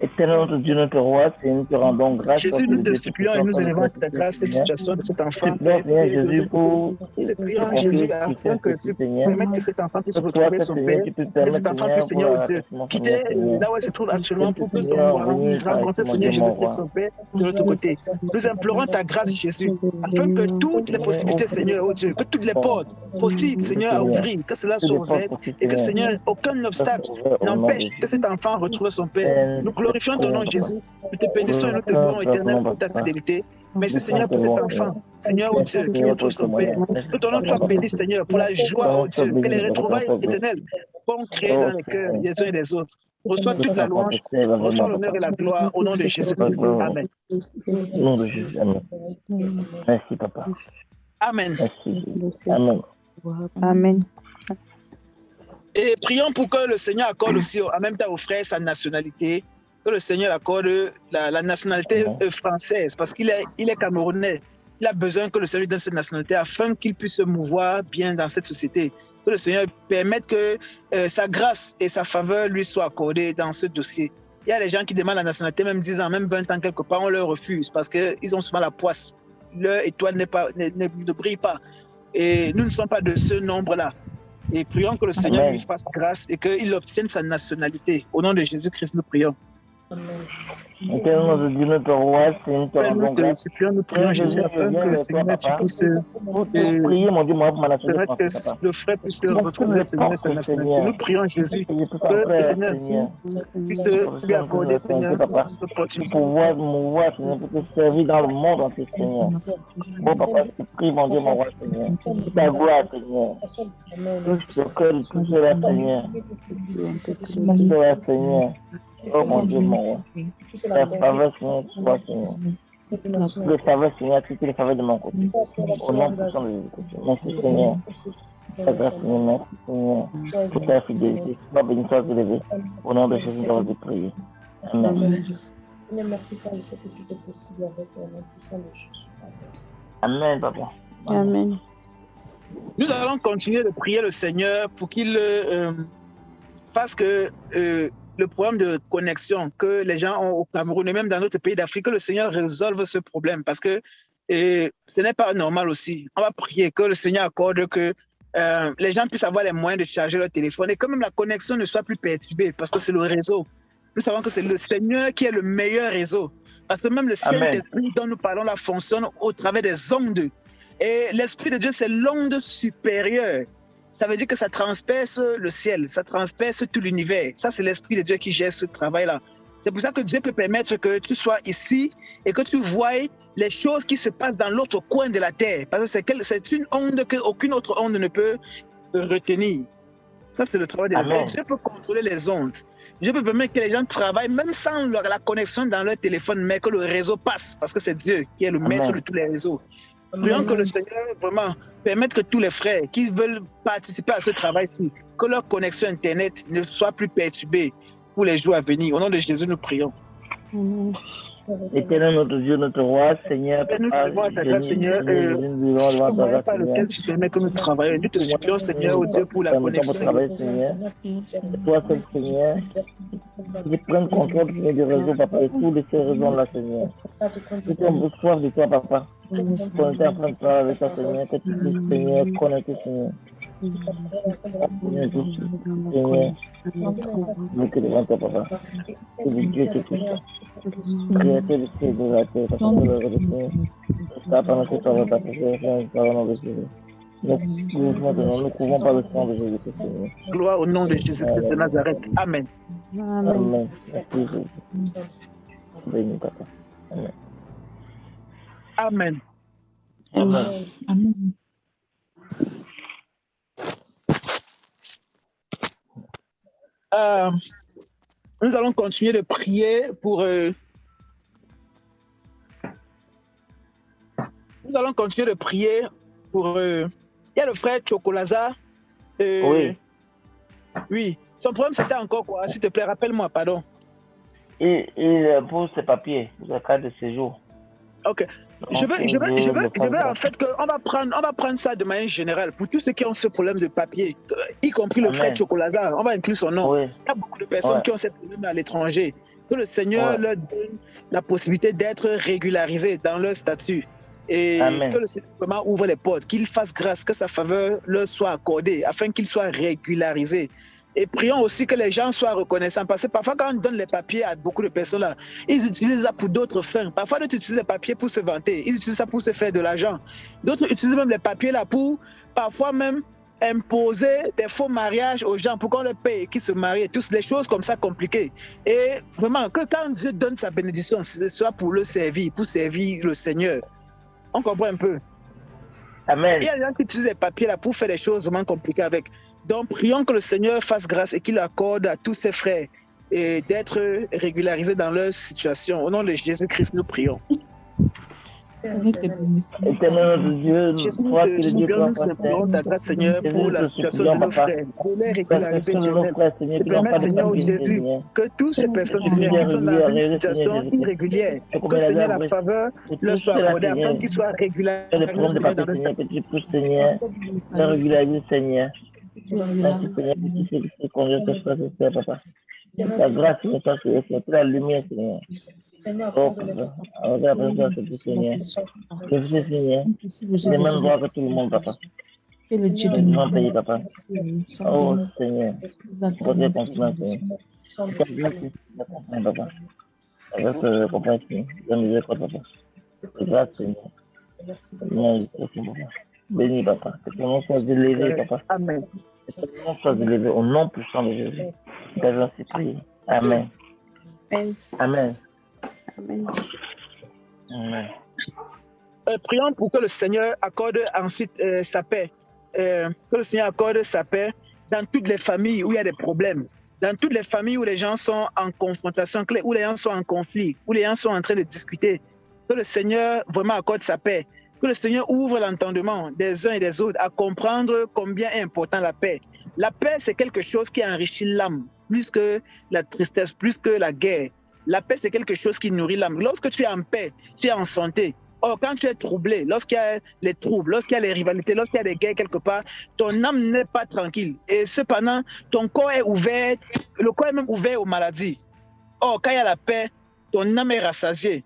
Éternel notre Dieu, notre roi, nous te rendons grâce. Jésus, nous te supplions et nous élevons ta grâce cette situation de cet enfant. Jésus, pour te prions, Jésus, afin que tu permettes que cet enfant puisse retrouver son père, que cet enfant puisse, Seigneur Dieu, quitter là où il se trouve actuellement pour que son rencontre, Seigneur Jésus-Christ, son père, de l'autre côté. Nous implorons ta grâce, Jésus, afin que toutes les possibilités, Seigneur, oh Dieu, que toutes les portes possibles, Seigneur, à ouvrir, que cela soit ouvert et que, Seigneur, aucun obstacle n'empêche que cet enfant retrouve son père. Nous glorifions ton nom, Jésus. Nous te bénissons et nous te louons éternel pour ta fidélité. Merci, Seigneur, pour cet enfant. Seigneur, oh Dieu, qui retrouve son Père. Que ton nom soit béni, Seigneur, pour la joie, oh Dieu, que les retrouvailles éternelles vont créer dans les cœurs des uns et des autres. Reçois toute la louange, reçois l'honneur et la gloire au nom de Jésus-Christ. Amen. Au nom de Jésus, Amen. Merci, Papa. Amen. Merci. Amen. Amen. Et prions pour que le Seigneur accorde aussi en même temps aux frères sa nationalité, que le Seigneur accorde la nationalité française, parce qu'il est camerounais. il a besoin que le Seigneur lui donne cette nationalité afin qu'il puisse se mouvoir bien dans cette société. Que le Seigneur permette que sa grâce et sa faveur lui soient accordées dans ce dossier. Il y a des gens qui demandent la nationalité, même 10 ans, même 20 ans quelque part, on leur refuse parce qu'ils ont souvent la poisse. Leur étoile ne brille pas. Et nous ne sommes pas de ce nombre-là. Et prions que le Seigneur lui fasse grâce et qu'il obtienne sa nationalité. Au nom de Jésus-Christ, nous prions. Éternel de Dieu, notre roi, Seigneur, nous prions Jésus afin que le Seigneur puisse prier, mon Dieu, moi, pour ma nationalité. Le frère puisse retrouver le Seigneur sa nationalité. Nous prions Jésus que le Seigneur puisse lui accorder, Seigneur, l'opportunité. Pour pouvoir mouvoir, Seigneur, pour te servir dans le monde entier, Seigneur. Bon, papa, je te prie, mon Dieu, mon roi, Seigneur. Ta gloire, Seigneur. Touche le cœur de tout cela, Seigneur. Tout cela, Seigneur. Oh mon Dieu, mon roi. La faveur, Seigneur, toi, Seigneur. Les faveurs, Seigneur, toutes les faveurs de mon côté. Au nom puissant de Jésus. Merci, Seigneur. Ta grâce, Seigneur, merci, Seigneur, pour ta fidélité. Sois béni, sois élevé. Au nom de Jésus, nous avons prié. Amen. Seigneur, merci car je sais que tout est possible avec le nom puissant de Jésus. Amen, papa. Amen. Nous allons continuer de prier le Seigneur pour qu'il fasse que le problème de connexion que les gens ont au Cameroun et même dans d'autres pays d'Afrique, que le Seigneur résolve ce problème parce que ce n'est pas normal aussi. On va prier que le Seigneur accorde que les gens puissent avoir les moyens de charger leur téléphone et que même la connexion ne soit plus perturbée parce que c'est le réseau. Nous savons que c'est le Seigneur qui est le meilleur réseau parce que même le Saint-Esprit dont nous parlons là fonctionne au travers des ondes. Et l'Esprit de Dieu, c'est l'onde supérieure. Ça veut dire que ça transperce le ciel, ça transperce tout l'univers. Ça, c'est l'Esprit de Dieu qui gère ce travail-là. C'est pour ça que Dieu peut permettre que tu sois ici et que tu voies les choses qui se passent dans l'autre coin de la terre. Parce que c'est une onde qu'aucune autre onde ne peut retenir. Ça, c'est le travail de Dieu. Dieu peut contrôler les ondes. Dieu peut permettre que les gens travaillent même sans la connexion dans leur téléphone, mais que le réseau passe. Parce que c'est Dieu qui est le maître de tous les réseaux. Prions que le Seigneur vraiment permette que tous les frères qui veulent participer à ce travail-ci, que leur connexion Internet ne soit plus perturbée pour les jours à venir. Au nom de Jésus, nous prions. Éternel notre Dieu, notre roi, Seigneur, nous servons à ta grâce, Seigneur, par lequel tu permets que nous travaillions. Nous te supplions, Seigneur, au Dieu, pour la connexion. Toi seul, Seigneur, qui prenne contrôle du réseau, papa, et tous ces réseaux-là, Seigneur. Nous sommes soif de toi, papa. On est en train de parler avec toi, Seigneur, que tu puisses, Seigneur, connecter, Seigneur. Seigneur, nous te devant toi, papa. C'est le Dieu qui est tout ça. Créateur du ciel de la terre, parce que le Seigneur, ça pendant que toi, ta préférence, par le nom de Jésus. Nous couvrons par le sang de Jésus, Seigneur. Gloire au nom de Jésus-Christ de Nazareth. Amen. Amen. Merci, Jésus. Béni, papa. Amen. Amen. Amen. Amen. Nous allons continuer de prier pour... Nous allons continuer de prier pour... Il y a le frère Chokolaza. Oui. Oui. Son problème, c'était encore quoi? S'il te plaît, rappelle-moi, pardon. Et pour ses papiers, pour sa carte de séjour. Ok. Je veux en fait qu'on va prendre ça de manière générale pour tous ceux qui ont ce problème de papier, y compris le frère Chokolaza. On va inclure son nom. Il y a beaucoup de personnes qui ont ce problème à l'étranger. Que le Seigneur leur donne la possibilité d'être régularisés dans leur statut. Et que le Seigneur vraiment ouvre les portes, qu'il fasse grâce, que sa faveur leur soit accordée afin qu'ils soient régularisés. Et prions aussi que les gens soient reconnaissants. Parce que parfois, quand on donne les papiers à beaucoup de personnes, là, ils utilisent ça pour d'autres fins. Parfois, d'autres utilisent les papiers pour se vanter. Ils utilisent ça pour se faire de l'argent. D'autres utilisent même les papiers là pour parfois même imposer des faux mariages aux gens pour qu'on les paye, qu'ils se marient. Toutes les choses comme ça compliquées. Et vraiment, que quand Dieu donne sa bénédiction, ce soit pour le servir, pour servir le Seigneur. On comprend un peu. Amen. Il y a des gens qui utilisent les papiers là pour faire des choses vraiment compliquées avec. Donc, prions que le Seigneur fasse grâce et qu'il accorde à tous ses frères d'être régularisés dans leur situation. Au nom de Jésus-Christ, nous prions. Éternel notre Dieu, Jésus, toi qui es le Dieu nous implorons ta grâce, Seigneur, pour la situation de nos frères. De les régulariser, Éternel. De permettre, Seigneur Jésus, que toutes ces personnes, Seigneur, qui sont dans une situation irrégulière, que, Seigneur, la faveur leur soit accordée afin qu'ils soient régularisés dans le Seigneur, que tu puisses, Seigneur, le régulariser, Seigneur. Merci, Seigneur, pour tout ce qui se conduit à ce frère, papa. Ta grâce, Seigneur, c'est la lumière, Seigneur. Oh, papa, on va apprendre ce que Seigneur. Que vous, Seigneur, les mêmes droits que tout le monde, papa. Et le Dieu de nous pays, papa. Oh, Seigneur, protège ton chemin, Seigneur. Ta grâce, papa. Avec le compréhension, la miséricorde, papa. Ta grâce, Seigneur. Béni, papa. Que ton nom soit élevé, papa. Amen. Que ton nom soit élevé au nom puissant de Jésus. Nous avons ainsi prié. Amen. Amen. Amen. Amen. Prions pour que le Seigneur accorde ensuite sa paix. Que le Seigneur accorde sa paix dans toutes les familles où il y a des problèmes. Dans toutes les familles où les gens sont en confrontation, où les gens sont en conflit, où les gens sont en train de discuter. Que le Seigneur vraiment accorde sa paix. Que le Seigneur ouvre l'entendement des uns et des autres à comprendre combien est important la paix. La paix, c'est quelque chose qui enrichit l'âme, plus que la tristesse, plus que la guerre. La paix, c'est quelque chose qui nourrit l'âme. Lorsque tu es en paix, tu es en santé. Or, quand tu es troublé, lorsqu'il y a les troubles, lorsqu'il y a les rivalités, lorsqu'il y a des guerres quelque part, ton âme n'est pas tranquille. Et cependant, ton corps est ouvert, le corps est même ouvert aux maladies. Or, quand il y a la paix, ton âme est rassasiée.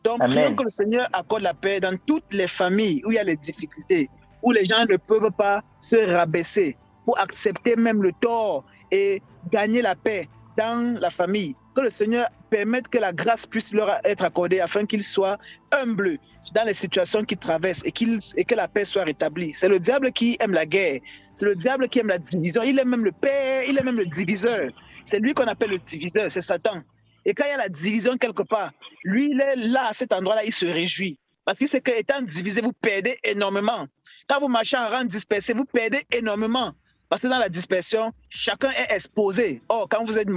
Donc, prions que le Seigneur accorde la paix dans toutes les familles où il y a les difficultés, où les gens ne peuvent pas se rabaisser pour accepter même le tort et gagner la paix dans la famille. Que le Seigneur permette que la grâce puisse leur être accordée afin qu'ils soient humbles dans les situations qu'ils traversent et que la paix soit rétablie. C'est le diable qui aime la guerre. C'est le diable qui aime la division. Il aime même le père, il aime même le diviseur. C'est lui qu'on appelle le diviseur, c'est Satan. Et quand il y a la division quelque part, lui, il est là, à cet endroit-là, il se réjouit. Parce qu'il sait qu'étant divisé, vous perdez énormément. Quand vous marchez en rang dispersé, vous perdez énormément. Parce que dans la dispersion, chacun est exposé. Or, quand vous êtes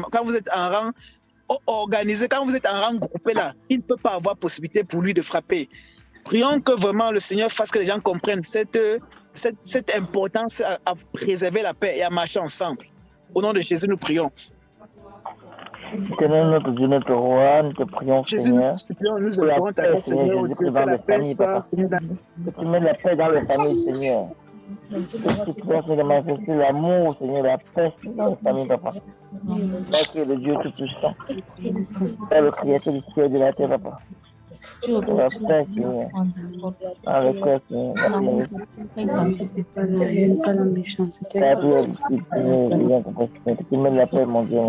en rang organisé, quand vous êtes en rang groupé là, il ne peut pas avoir possibilité pour lui de frapper. Prions que vraiment le Seigneur fasse que les gens comprennent cette importance à préserver la paix et à marcher ensemble. Au nom de Jésus, nous prions. Éternel notre Dieu, notre roi, nous te prions, Jésus, Seigneur. Nous implorons ta grâce, Seigneur, au Dieu, que la paix soit, Seigneur, que tu mets la paix dans les familles, Seigneur. Que tu puisses de manifester l'amour, Seigneur, la paix dans les familles, papa. Toi qui es le Dieu tout-puissant. Tu es le créateur du ciel et de la terre, papa. La paix, Seigneur. Dans le cœur, Seigneur. Pas la méchanceté. Ta prière, que tu mets la paix, mon Dieu.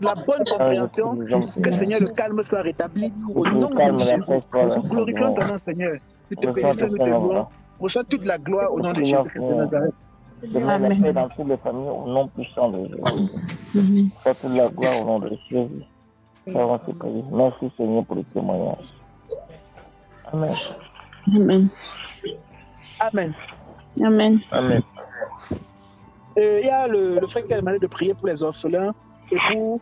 La bonne compréhension, que Seigneur, le calme soit rétabli au nom de Jésus. Nous glorifions ton nom, Seigneur. Nous te bénissons, nous te louons. Reçois toute la gloire au nom de Jésus-Christ de Nazareth. De mettre la paix dans toutes les familles au nom puissant de Jésus. Reçois toute la gloire au nom de Jésus. Merci, Seigneur, pour le témoignage. Amen. Amen. Amen. Amen. Amen. Il y a le frère qui a demandé de prier pour les orphelins et pour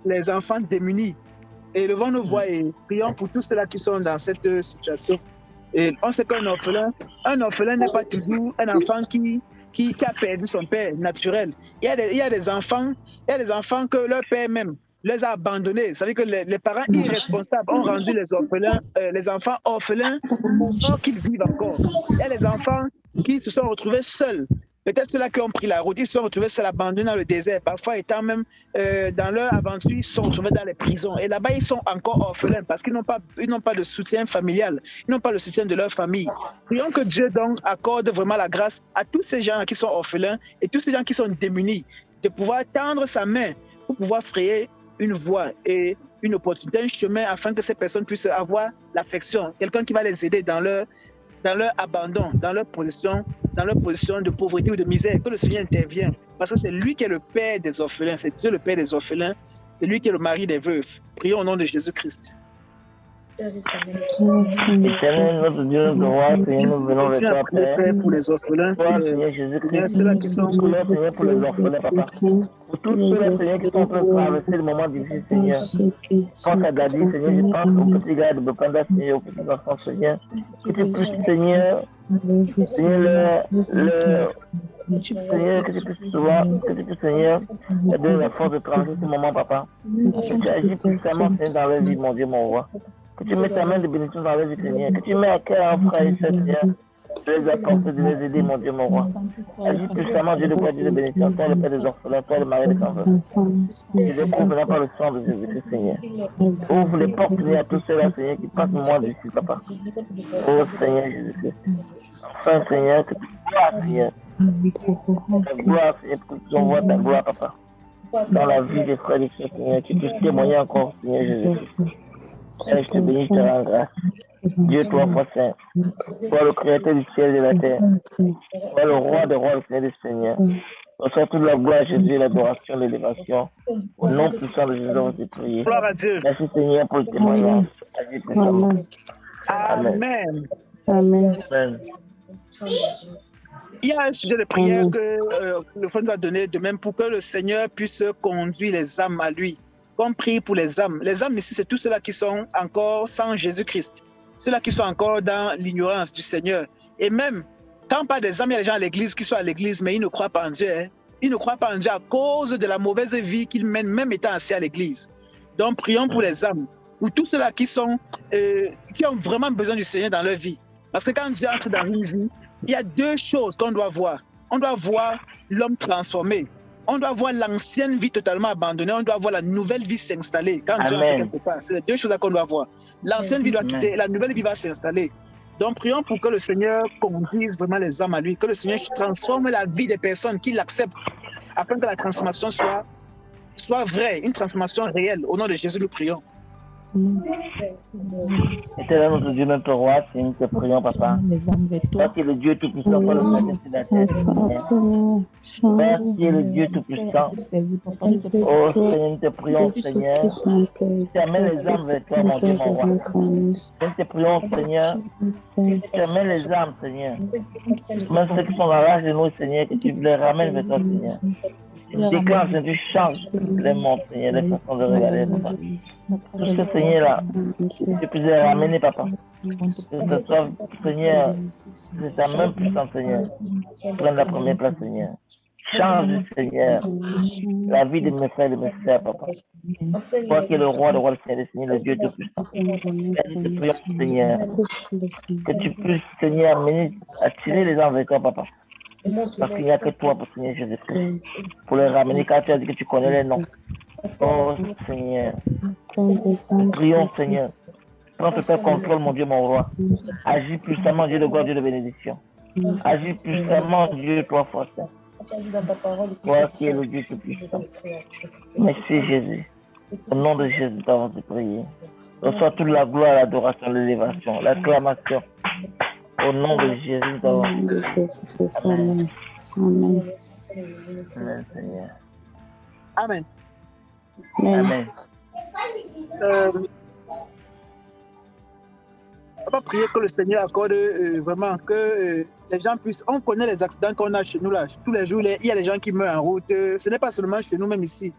les enfants démunis. Et levons nos voix et prions pour tous ceux-là qui sont dans cette situation. Et on sait qu'un orphelin n'est pas toujours un enfant qui a perdu son père naturel. Il y a des enfants que leur père même les a abandonnés. Ça veut dire que les parents irresponsables ont rendu les enfants orphelins pour qu'ils vivent encore. Il y a des enfants qui se sont retrouvés seuls. Peut-être ceux-là qui ont pris la route, ils se sont retrouvés seuls, abandonnés dans le désert. Parfois, étant même dans leur aventure, ils se sont retrouvés dans les prisons. Et là-bas, ils sont encore orphelins parce qu'ils n'ont pas de soutien familial. Ils n'ont pas le soutien de leur famille. Prions que Dieu donc accorde vraiment la grâce à tous ces gens qui sont orphelins et tous ces gens qui sont démunis de pouvoir tendre sa main pour pouvoir frayer une voie et une opportunité, un chemin afin que ces personnes puissent avoir l'affection. Quelqu'un qui va les aider dans leur abandon, dans leur position de pauvreté ou de misère, que le Seigneur intervienne. Parce que c'est lui qui est le père des orphelins, c'est Dieu le père des orphelins, c'est lui qui est le mari des veuves. Prions au nom de Jésus-Christ. Éternel, notre Dieu, notre roi, Seigneur, nous venons vers toi, Père. Pour les orphelins, Toi, Seigneur Jésus-Christ, ceux-là qui sont Seigneur, pour les orphelins, Papa. Pour tous ceux-là, Seigneur, qui sont en train de traverser le moment difficile, Seigneur. Je pense à Daddy, Seigneur, je pense au petit gars de Bokanda, Seigneur, au petit enfant, Seigneur. Que tu puisses, Seigneur, Seigneur, Seigneur, que tu puisses, Seigneur, leur donner la force de traverser ce moment, Papa. Que tu agis puissamment, Seigneur, dans leur vie, mon Dieu, mon roi. Que tu mettes ta main de bénédiction dans leur vie, Seigneur. Que tu mets à cœur un frère et soeur, Seigneur, de les apporter, de les aider, mon Dieu, mon roi. Agis puissamment, Dieu de gloire, Dieu de bénédiction, toi le Père des orphelins, toi le mari des enfants. Je les couvre par le sang de Jésus-Christ, Seigneur. Ouvre les portes, Seigneur, à tous ceux-là, Seigneur, qui passent moi d'ici, Papa. Oh, Seigneur Jésus-Christ. Enfin, Seigneur, que tu gloires, Seigneur. Ta gloire, Seigneur, que tu envoies ta gloire, Papa. Dans la vie des frères et des sœurs, Seigneur, que tu puisses témoigner encore, Seigneur Jésus-Christ. Je te bénis, je te rends grâce. Dieu, toi, foi saint, toi le créateur du ciel et de la terre, toi le roi des rois, le Seigneur des seigneurs. Reçois toute la gloire à Jésus, l'adoration, l'élévation. Au nom puissant de Jésus, on va te prier. Gloire à Dieu. Merci Seigneur pour le témoignage. Amen. Amen. Amen. Amen. Il y a un sujet de prière que le frère nous a donné de même pour que le Seigneur puisse conduire les âmes à lui. Qu'on prie pour les âmes. Les âmes ici, c'est tous ceux-là qui sont encore sans Jésus-Christ. Ceux-là qui sont encore dans l'ignorance du Seigneur. Et même, quand on parle des âmes, il y a des gens à l'église qui sont à l'église, mais ils ne croient pas en Dieu. Hein. Ils ne croient pas en Dieu à cause de la mauvaise vie qu'ils mènent, même étant assis à l'église. Donc, prions pour les âmes. Pour tous ceux-là qui ont vraiment besoin du Seigneur dans leur vie. Parce que quand Dieu entre dans une vie, il y a deux choses qu'on doit voir. On doit voir l'homme transformé. On doit voir l'ancienne vie totalement abandonnée. On doit voir la nouvelle vie s'installer. Quand Dieu entre quelque part, c'est les deux choses qu'on doit voir. L'ancienne vie doit quitter, la nouvelle vie va s'installer. Donc, prions pour que le Seigneur conduise vraiment les âmes à lui, que le Seigneur transforme la vie des personnes, qui l'acceptent, afin que la transformation soit vraie, une transformation réelle. Au nom de Jésus, nous prions. Éternel notre Dieu, notre roi, Seigneur, nous te prions, Papa. Toi qui es le Dieu Tout-Puissant, toi le Père de la terre, Seigneur. Toi qui es le Dieu Tout-Puissant. Oh Seigneur, nous te prions, Seigneur. Tu amènes les âmes vers toi, mon Dieu, mon roi. Nous te prions, Seigneur. Tu amènes les âmes, Seigneur. Même ceux qui sont dans l'âge de nous, Seigneur, que tu les ramènes vers toi, Seigneur. Tu déclenches, tu changes les mondes, Seigneur, les façons de regarder, Papa. Tout ce Seigneur-là, tu puisses les ramener, Papa. Que ce soit, Seigneur, c'est ta même puissance, Seigneur. Prends la première place, Seigneur. Change, Seigneur, la vie de mes frères et de mes sœurs, Papa. Toi qui es le roi des Seigneur, le Dieu Tout-Puissant. Je te prie, Seigneur, que tu puisses, Seigneur, attirer les gens vers toi, Papa. Parce qu'il n'y a que toi pour Seigneur Jésus-Christ. Pour les ramener, car tu as dit que tu connais les noms. Oh Seigneur, prions Seigneur. Prends total contrôle, mon Dieu, mon roi. Agis puissamment, Dieu de gloire, Dieu de bénédiction. Agis puissamment, Dieu, toi, force. Toi qui es le Dieu Tout-Puissant. Merci Jésus. Au nom de Jésus, nous avons prié. Reçois toute la gloire, l'adoration, l'élévation, l'acclamation. Au nom de Jésus, nous avons prié. Amen. Amen. Amen, Seigneur. Amen. Amen. On va prier que le Seigneur accorde vraiment que les gens puissent. On connaît les accidents qu'on a chez nous là. Tous les jours, il y a des gens qui meurent en route. Ce n'est pas seulement chez nous, même ici.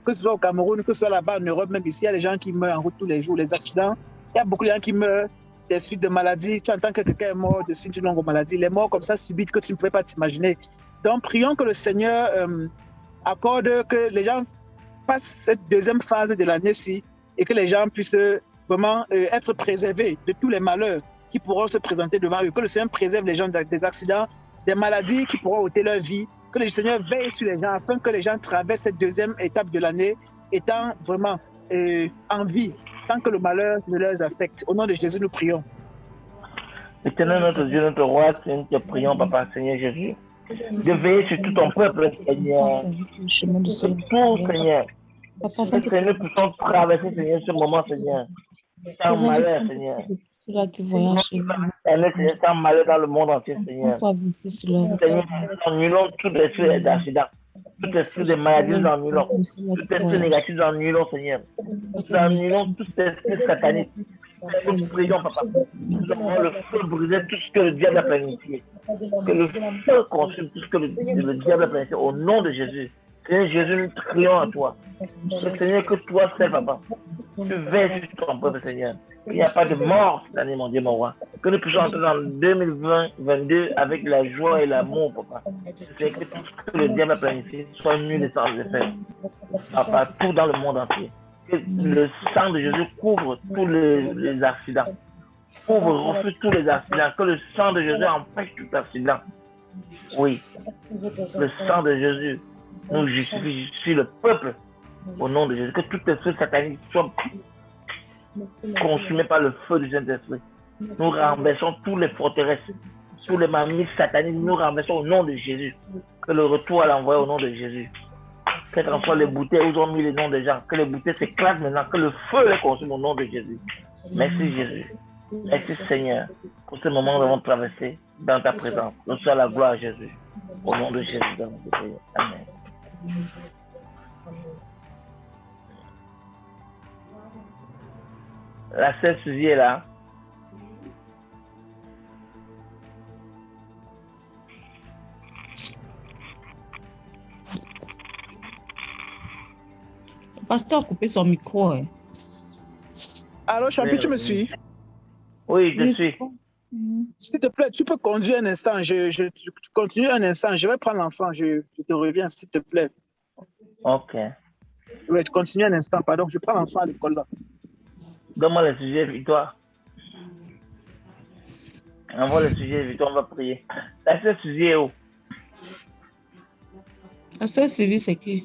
Que ce soit au Cameroun, que ce soit là-bas en Europe, même ici, il y a des gens qui meurent en route tous les jours. Les accidents, il y a beaucoup de gens qui meurent des suites de maladies. Tu entends que quelqu'un est mort de suite d'une longue maladie. Les morts comme ça subites que tu ne pouvais pas t'imaginer. Donc, prions que le Seigneur accorde que les gens passent cette deuxième phase de l'année-ci et que les gens puissent vraiment être préservés de tous les malheurs qui pourront se présenter devant eux. Que le Seigneur préserve les gens des accidents, des maladies qui pourront ôter leur vie. Que le Seigneur veille sur les gens afin que les gens traversent cette deuxième étape de l'année étant vraiment en vie, sans que le malheur ne les affecte. Au nom de Jésus, nous prions. Éternel notre Dieu, notre roi, Seigneur, nous te prions, Papa, Seigneur Jésus, de veiller sur tout ton peuple, Seigneur. Tout, Seigneur. Seigneur, nous puissions traverser, Seigneur, ce moment, Seigneur. Sans malheur, Seigneur. Seigneur, sans malheur dans le monde entier, Seigneur. Seigneur, nous annulons tout esprit d'accident. Tout esprit de maladie, nous annulons. Tout esprit négatif, nous annulons, Seigneur. Nous annulons tout esprit satanique. Nous prions, papa. Nous avons le feu briser tout ce que le diable a planifié. Que le feu consume tout ce que le diable a planifié. Au nom de Jésus. Seigneur Jésus, nous crions à toi. Le Seigneur, que toi seul, papa, tu veilles sur ton peuple, Seigneur. Il n'y a pas de mort cette année, mon Dieu, mon roi. Que nous puissions entrer dans 2022 avec la joie et l'amour, papa. C'est que tout ce que le diable a planifié soit nul et sans effet. Papa, tout dans le monde entier. Que le sang de Jésus couvre tous les accidents. Refuse tous les accidents. Que le sang de Jésus empêche tout accident. Oui. Le sang de Jésus nous justifie le peuple au nom de Jésus. Que toutes les feux sataniques soient consumés par le feu du Saint-Esprit. Nous renversons tous les forteresses, tous les mamies sataniques, nous renversons au nom de Jésus. Que le retour à l'envoyer au nom de Jésus. Quelles qu'en soient les bouteilles où ils ont mis les noms des gens, que les bouteilles s'éclatent maintenant, que le feu les consume au nom de Jésus. Merci Jésus. Merci Seigneur pour ce moment que nous avons traversé dans ta présence. Reçois la gloire à Jésus. Au nom de Jésus. Amen. La sœur Suzy est là. Le pasteur a coupé son micro. Hein. Alors, Champi, tu me suis? Oui, je suis. S'il te plaît, tu peux conduire un instant. Tu continues un instant. Je vais prendre l'enfant. Je te reviens, s'il te plaît. Ok. Oui, tu continues un instant. Pardon, je prends l'enfant à l'école là. Donne-moi le sujet, Victoire. Envoie le sujet, Victoire, on va prier. La sœur Suzy est où? La sœur Suzy, c'est qui?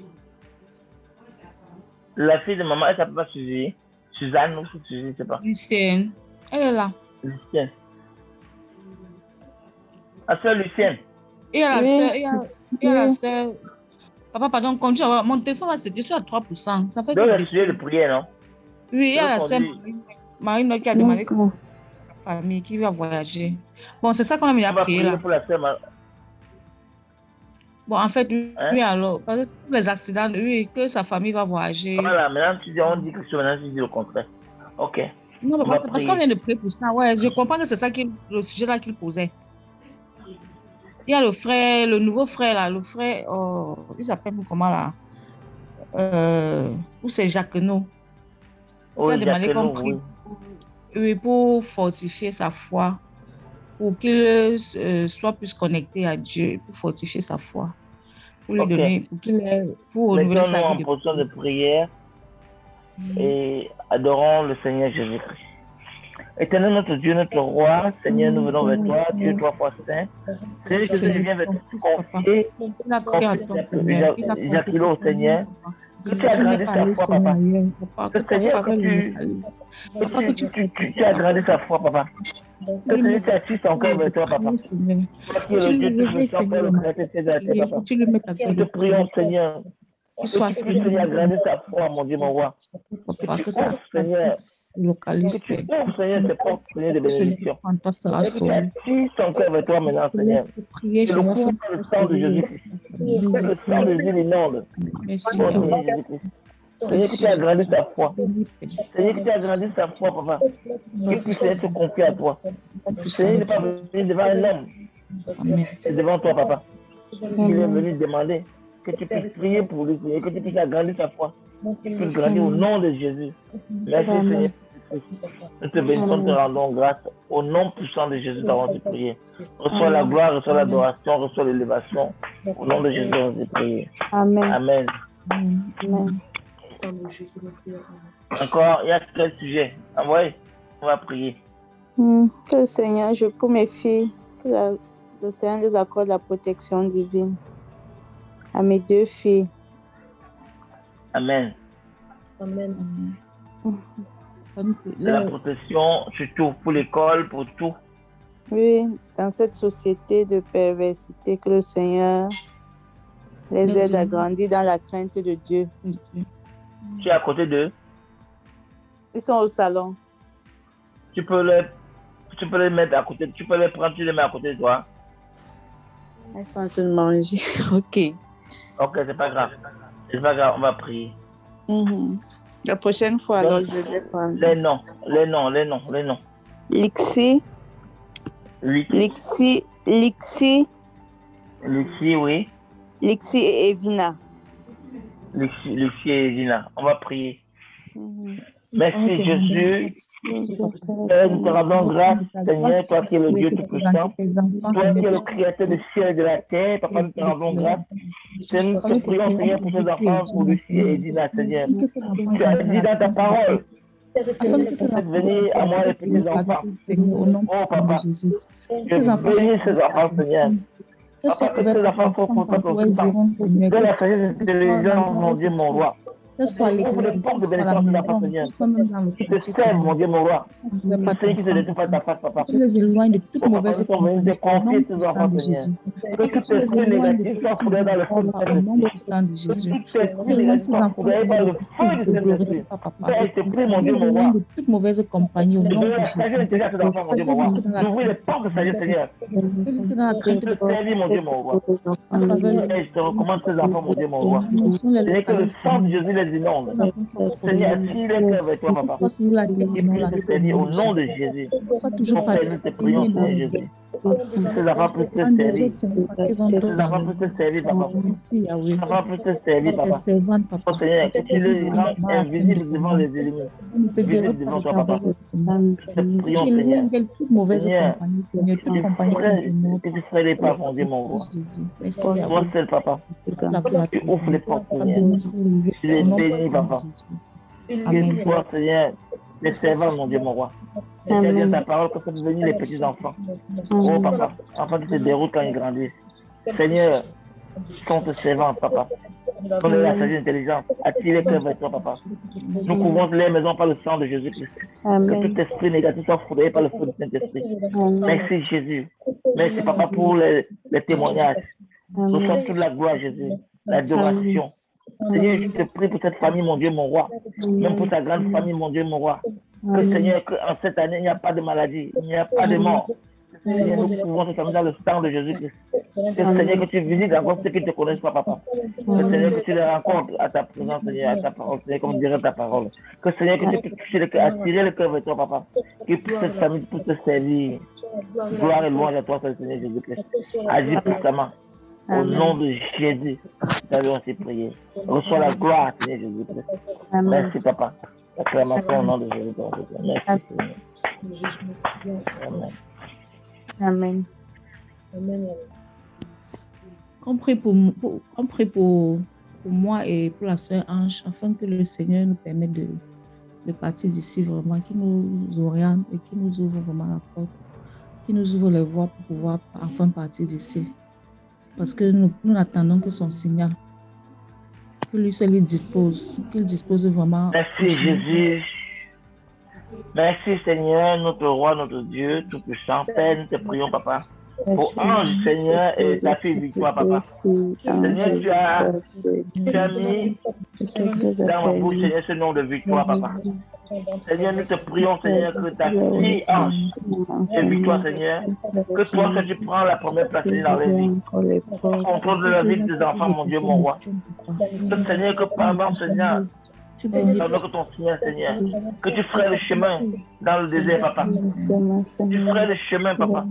La fille de maman, elle s'appelle pas Suzy. Suzanne ou Suzy, je sais pas. Lucienne. Elle est là. Lucienne. La sœur Lucienne. Et la sœur. Il y a la sœur. Papa, pardon, continue. Mon téléphone, c'est juste à 3%. Ça fait donc, le sujet de prière, non? Oui, il y a la sœur Marine qui a demandé que sa famille qui va voyager. Bon, c'est ça qu'on a mis à prier là. Pour la sœur, bon, en fait, oui, alors, parce que pour les accidents, oui, que sa famille va voyager. Voilà, maintenant on dit que maintenant tu dis le contraire. Ok. Non, parce qu'on vient de prier pour ça, ouais, je comprends que c'est ça le sujet là qu'il posait. Il y a le frère, le nouveau frère là, le frère, il s'appelle comment là? Ou c'est Jacquenot. Il a demandé qu'on prie pour fortifier sa foi, pour qu'il soit plus connecté à Dieu, pour fortifier sa foi, pour lui donner, pour renouveler sa vie. En position de prière et adorons le Seigneur Jésus-Christ. Éternel notre Dieu, notre roi, Seigneur, nous venons vers toi, Dieu trois fois saint. Seigneur, que je viens vers toi confier Jacqueline au Seigneur. Que tu agrandisses sa foi, papa. Que Seigneur, que tu agrandisses sa foi, papa. Que Seigneur, tu attises ton cœur vers toi, papa. Toi qui es le Dieu tout-puissant, Père, le Créateur, papa. Nous te prions, Seigneur. Que Seigneur agrandisse sa foi, mon Dieu, mon roi. Que tu ouvres, Seigneur. Que tu ouvres, Seigneur, tes portes, Seigneur, de bénédiction. Que tu attises ton cœur vers toi maintenant, Seigneur. Que le couvre le sang de Jésus-Christ. Que le sang de Jésus l'inonde. Seigneur, que tu agrandisses ta foi. Seigneur, que tu agrandisses ta foi, papa. Que puisse être confié à toi. Seigneur, il n'est pas venu devant un homme. C'est devant toi, papa. Il est venu demander que tu puisses prier pour lui, Seigneur, que tu puisses agrandir ta foi. Que tu puisses grandir au nom de Jésus. Merci, Seigneur. Nous te bénissons, te rendons grâce. Au nom puissant de Jésus, nous avons prié. Reçois la gloire, reçois l'adoration, reçois l'élévation. Au nom de Jésus, nous avons prié. Amen. Amen. Amen. Encore, il y a quel sujet? Envoyez, on va prier. Que le Seigneur, je pour mes filles, que le Seigneur les accorde la protection divine. À mes deux filles. Amen. Amen. La protection, surtout pour l'école, pour tout. Oui, dans cette société de perversité, que le Seigneur les aide à grandir dans la crainte de Dieu. Tu es à côté d'eux? Ils sont au salon. Tu peux les mettre à côté, tu peux les prendre, tu les mets à côté de toi. Elles sont en train de manger. Ok. Ok, c'est pas grave. C'est pas grave, on va prier. La prochaine fois, alors, je vais prendre. Les noms. Lixi. Lixi, oui. Lixi et Evina. Lixi et Evina. On va prier. Merci Jésus. Nous te rendons grâce, Seigneur, toi qui es le Dieu Tout-Puissant, toi qui es le Créateur du ciel et de la terre. Papa, nous te rendons grâce. Nous te prions, Seigneur, pour ces enfants, pour Lucie et Edina, Seigneur. Tu as dit dans ta parole, faites venir à moi les petits enfants. Oh Papa, je bénis ces enfants, Seigneur. Papa, que ces enfants soient contents pour tout temps. De la sagesse intelligence, mon Dieu, mon roi. Ouvre les portes de bénédiction de la Seigneur. Qui te sert, mon Dieu, mon roi. Seigneur, qui te détourne pas ta face, Papa. Tu les éloignes de toute mauvaise compagnie. Que tout esprit négatif soit foudroyé dans le feu du Saint-Esprit. Que tout esprit soit foudroyé dans le feu du Saint-Esprit. Père, je te prie, mon Dieu, mon roi. De toute mauvaise compagnie au nom de Jésus. Ouvre les portes de sagesse, Seigneur. Je te servir, mon Dieu, mon roi. Je te recommande ces enfants, mon Dieu, mon roi. Seigneur, que le sang de Jésus les inonde. Seigneur, attire les cœurs avec toi, Papa. Et puis te servir au nom de Jésus. Mon Père, nous te prions, Seigneur Jésus. Ces enfants peuvent te servir. Ces enfants peuvent te servir, Papa. Ces enfants peuvent te servir, Papa. Oh Seigneur, que tu les rends invisibles devant les ennemis. Visibles devant toi, Papa. Nous te prions, Seigneur. Seigneur, que tu ferais les pas, mon Dieu, mon roi. Toi seul, Papa. Tu ouvres les portes, Seigneur. Tu les bénis, Papa. Que toi, Seigneur, les servants, mon Dieu, mon roi. Et tu as dit ta parole que faites venir les petits enfants. Oh, Papa, enfants qui se déroulent quand ils grandissent. Seigneur, sont tes servants, Papa. Donne la sagesse intelligence. Attire les cœurs vers toi, Papa. Nous couvrons les maisons par le sang de Jésus-Christ. Que tout esprit négatif soit foudroyé par le feu du Saint-Esprit. Merci, Jésus. Merci, Papa, pour les témoignages. Nous sommes toute la gloire, Jésus. L'adoration. Seigneur, je te prie pour cette famille, mon Dieu, mon roi. Même pour ta grande famille, mon Dieu, mon roi. Que Seigneur, qu'en cette année, il n'y a pas de maladie, il n'y a pas de mort. Seigneur, nous pouvons te famille dans le sang de Jésus-Christ. Que Seigneur, que tu visites encore ceux qui ne te connaissent pas, Papa. Que Seigneur, que tu les rencontres à ta présence, Seigneur, à ta parole, Seigneur, comme dirait ta parole. Que Seigneur, que tu puisses toucher le cœur, attirer le cœur vers toi, Papa. Que cette famille puisse te servir. Gloire et louange à toi, Seigneur Jésus-Christ. Agis puissamment. Au nom de Jésus, nous avons ainsi prié. Reçois la gloire, Seigneur Jésus-Christ. Merci, Papa. Acclamation au nom de Jésus-Christ. Merci, Seigneur. Amen. Amen. On prie pour moi et pour la sœur Ange, afin que le Seigneur nous permette de partir d'ici vraiment, qu'il nous oriente et qu'il nous ouvre vraiment la porte, qu'il nous ouvre les voies pour pouvoir enfin partir d'ici. Parce que nous n'attendons que son signal. Que lui seul qu'il dispose vraiment. Merci Jésus. Merci Seigneur, notre roi, notre Dieu, tout-puissant. Père, nous te prions, Papa. Pour Ange, Seigneur, et ta fille Victoire, Papa. Seigneur, tu as mis dans ma bouche, Seigneur, ce nom de Victoire, Papa. Seigneur, nous te prions, Seigneur, que ta fille Ange et Victoire, Seigneur, que toi, que tu prends la première place, Seigneur, dans les vies. Contrôle de la vie des enfants, mon Dieu, mon roi. Que Seigneur, que pendant, Seigneur, pendant que ton Seigneur, que tu ferais le chemin dans le désert, Papa. Tu ferais le chemin, Papa.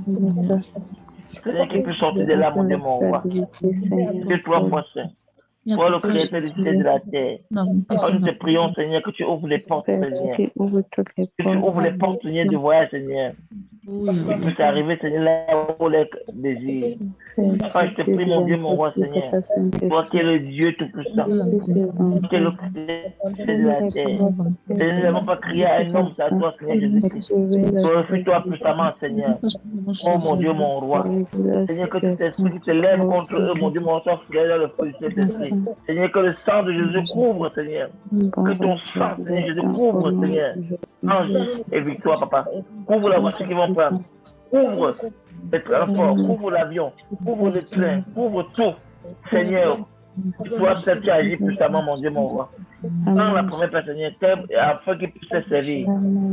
Seigneur, qui peut sortir de là, mon Dieu, mon roi. Que toi, moi, Seigneur. Toi, le Créateur du ciel et de la terre. Papa, nous te prions, Seigneur, que tu ouvres les portes, Seigneur. Que tu ouvres les portes, Seigneur, du voyage, Seigneur. Que puisse arriver, Seigneur, là où les désirs. Papa, je te prie, mon Dieu, mon roi, Seigneur. Toi qui es le Dieu Tout-Puissant. Toi qui es le Créateur de la terre. Seigneur, nous n'avons pas crié à un homme, c'est à toi, Seigneur Jésus-Christ. Glorifie-toi puissamment, Seigneur. Oh, mon Dieu, mon roi. Seigneur, que tout esprit qui te lève contre eux, mon Dieu, mon roi, soit foulé dans le feu du Saint-Esprit. Seigneur, que le sang de Jésus couvre, Seigneur. Que ton sang, Seigneur Jésus, couvre, Seigneur. Ange et Victoire, Papa. Couvre la voiture qui vont prendre. Couvre les transports, couvre l'avion, couvre le train, couvre tout. Seigneur, toi, seul tu agis puissamment, mon Dieu, mon roi. Dans la première place, Seigneur, afin qu'ils puissent te servir,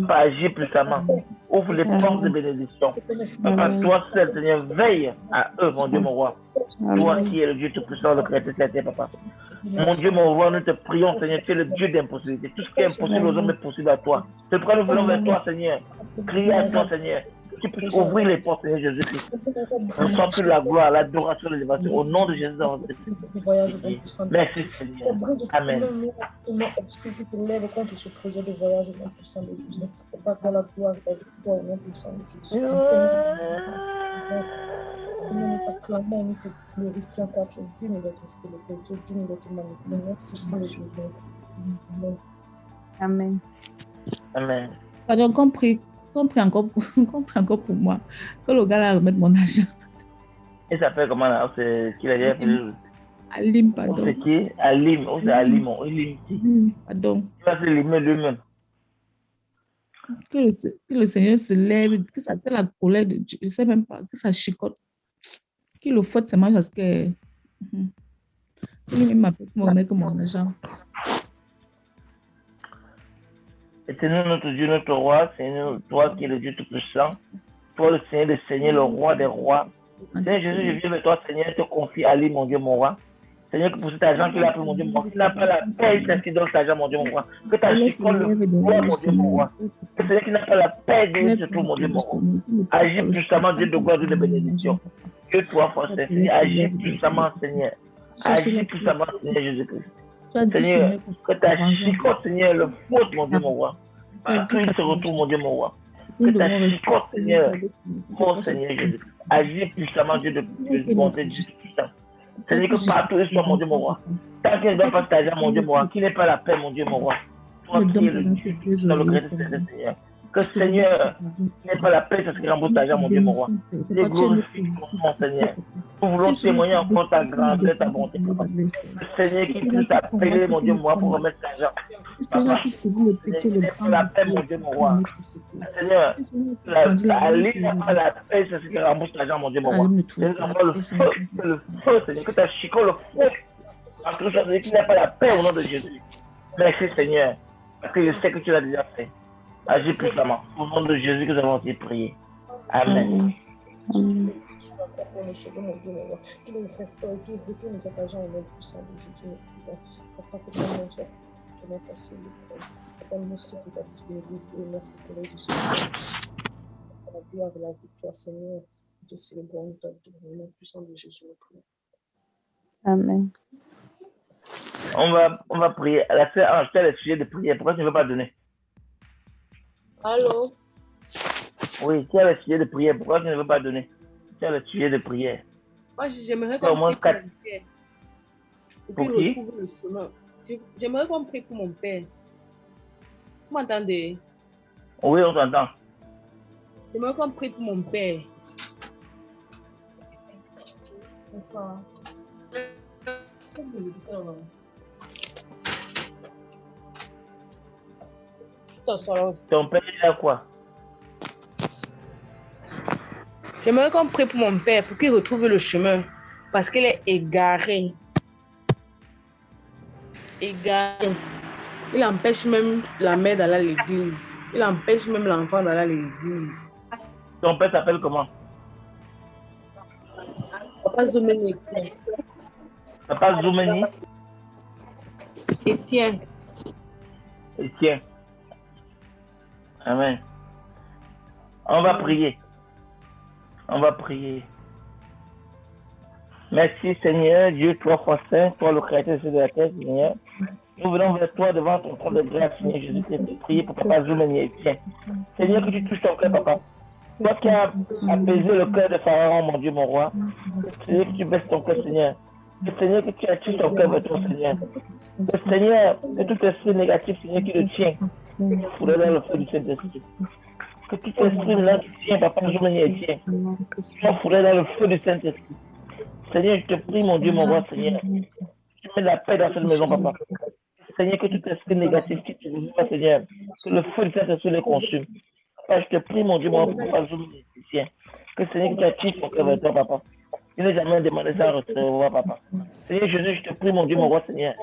pas agir puissamment. Ouvre les portes de bénédiction. Papa, toi seul, Seigneur, veille à eux, mon Dieu, mon roi. Toi qui es le Dieu Tout-Puissant, le Créateur de la terre, Papa. Mon Dieu, mon roi, nous te prions, Seigneur, tu es le Dieu d'impossibilité. Tout ce qui est impossible aux hommes est possible à toi. C'est pourquoi nous venons vers toi, Seigneur. Crier à toi, Seigneur. Tu peux ouvrir les portes, Seigneur Jésus-Christ. Reçois toute la gloire, l'adoration, l'élévation. Au nom de Jésus, merci, Seigneur. Amen. Nous nous t'acclamons, nous te glorifions car tu es digne d'être célébré, tu es digne d'être magnifié, au nom puissant de Jésus. Amen. Amen. Pardon, compris encore pour moi. Que le gars là remette mon argent. Il s'appelle comment là? C'est qui l'a dit appelé? Alim, pardon. C'est qui? Alim. C'est Alim. Pardon. Il va se limer lui-même. Que le Seigneur se lève, que ça fait la colère de Dieu. Je ne sais même pas, que ça chicote. Qu'il le faute seulement parce que. Il m'appelle pour me remettre mon argent. Éternel notre Dieu, notre roi, Seigneur, toi qui es le Dieu tout-puissant, toi le Seigneur des Seigneurs, le roi des rois. Seigneur Jésus, je viens vers toi, Seigneur, te confie à lui, mon Dieu, mon roi. Seigneur, que pour cet argent qu'il a pris, mon Dieu, mon roi, qu'il n'a pas la paix, il s'inscrit dans cet argent, mon Dieu, mon roi. Que ta chicole le roi, mon Dieu, mon roi. Que Seigneur, qu'il n'a pas la paix de surtout, mon Dieu, mon roi. Agis puissamment, Dieu de gloire, Dieu de bénédiction. Que toi, force, Seigneur, agis puissamment, Seigneur. Agis puissamment, Seigneur Jésus-Christ. Seigneur, que ta chicote, Seigneur, le faute, mon Dieu, mon roi. Que il se retrouve, mon Dieu, mon roi. Que ta chicote, Seigneur, mon Seigneur Jésus-Christ. Agis puissamment, Dieu de bonté, de puissance. Seigneur, que partout il soit, mon Dieu, mon roi. Tant qu'il ne doit pas cet argent, mon Dieu, mon roi, qu'il n'ait pas la paix, mon Dieu, mon roi. Toi qui es le Dieu dans le crédit de Seigneur. Que Seigneur n'ait pas la paix, c'est ce qui rembourse l'argent, mon Dieu, mon roi. Les glorifie, mon Seigneur. Nous voulons témoigner encore ta grâce et ta bonté. Le Seigneur qui puisse t'appeler, mon Dieu, mon roi, pour remettre l'argent. Seigneur, la paix, mon Dieu, mon roi. Seigneur, la ligne n'a pas la paix, c'est ce qui rembourse l'argent, mon Dieu, mon roi. Seigneur, le feu, Seigneur, que ta chico le feu. Parce que Seigneur, qu'il n'a pas la paix au nom de Jésus. Merci, Seigneur, parce que je sais que tu l'as déjà fait. Agis puissamment. Au nom de Jésus que nous avons été priés. Amen. Qu'il le restaure, qu'il retourne cet argent au nom puissant de Jésus. Papa, que ton nom soit facile. Papa, merci pour ta disponibilité. Merci pour les instructions. La gloire et la victoire, Seigneur. Dieu célébrons ta vie au nom puissant de Jésus. Amen. On va prier. La sœur, je t'ai le sujet de prière. Pourquoi tu ne veux pas donner? Allô? Oui, tu as le sujet de prière. Pourquoi tu ne veux pas donner? Tu as le sujet de prière. Moi, j'aimerais qu'on prie pour mon père. Pour qu'il retrouve le chemin. J'aimerais qu'on prie pour mon père. Vous m'entendez? Oui, on t'entend. J'aimerais qu'on prie pour mon père. Bonsoir. Ton père, il a quoi? J'aimerais qu'on prie pour mon père pour qu'il retrouve le chemin parce qu'il est égaré. Égaré. Il empêche même la mère d'aller à l'église. Il empêche même l'enfant d'aller à l'église. Ton père s'appelle comment? Papa Zoumeni Etienne. Papa Zoumeni? Etienne. Etienne. Amen. On va prier. On va prier. Merci Seigneur, Dieu, toi, fois saint, toi le créateur de la terre, Seigneur. Nous venons vers toi devant ton trône de grâce, Seigneur Jésus, pour prier pour Papa Zoumeni Etienne. Seigneur, que tu touches ton cœur, Papa. Toi qui as apaisé le cœur de Pharaon, mon Dieu, mon roi. Seigneur, que tu baisses ton cœur, Seigneur. Que Seigneur, que tu attires ton cœur vers toi, Seigneur. Que Seigneur, que tout esprit négatif, Seigneur, qui le tient, foulé dans le feu du Saint-Esprit. Que tout esprit là qui tient, Papa Zoumeni Etienne, soit foulé dans le feu du Saint-Esprit. Seigneur, je te prie, mon Dieu, mon roi, Seigneur. Tu mets la paix dans cette maison, Papa. Seigneur, que tout esprit négatif qui te veut, Seigneur, que le feu du Saint-Esprit les consume. Papa, je te prie, mon Dieu, mon roi, pour Papa Zoumeni Etienne. Que Seigneur, que tu attires ton cœur vers toi, Papa. Il n'a jamais demandé ça à recevoir, Papa. Seigneur Jésus, je te prie, mon Dieu, mon roi, Seigneur.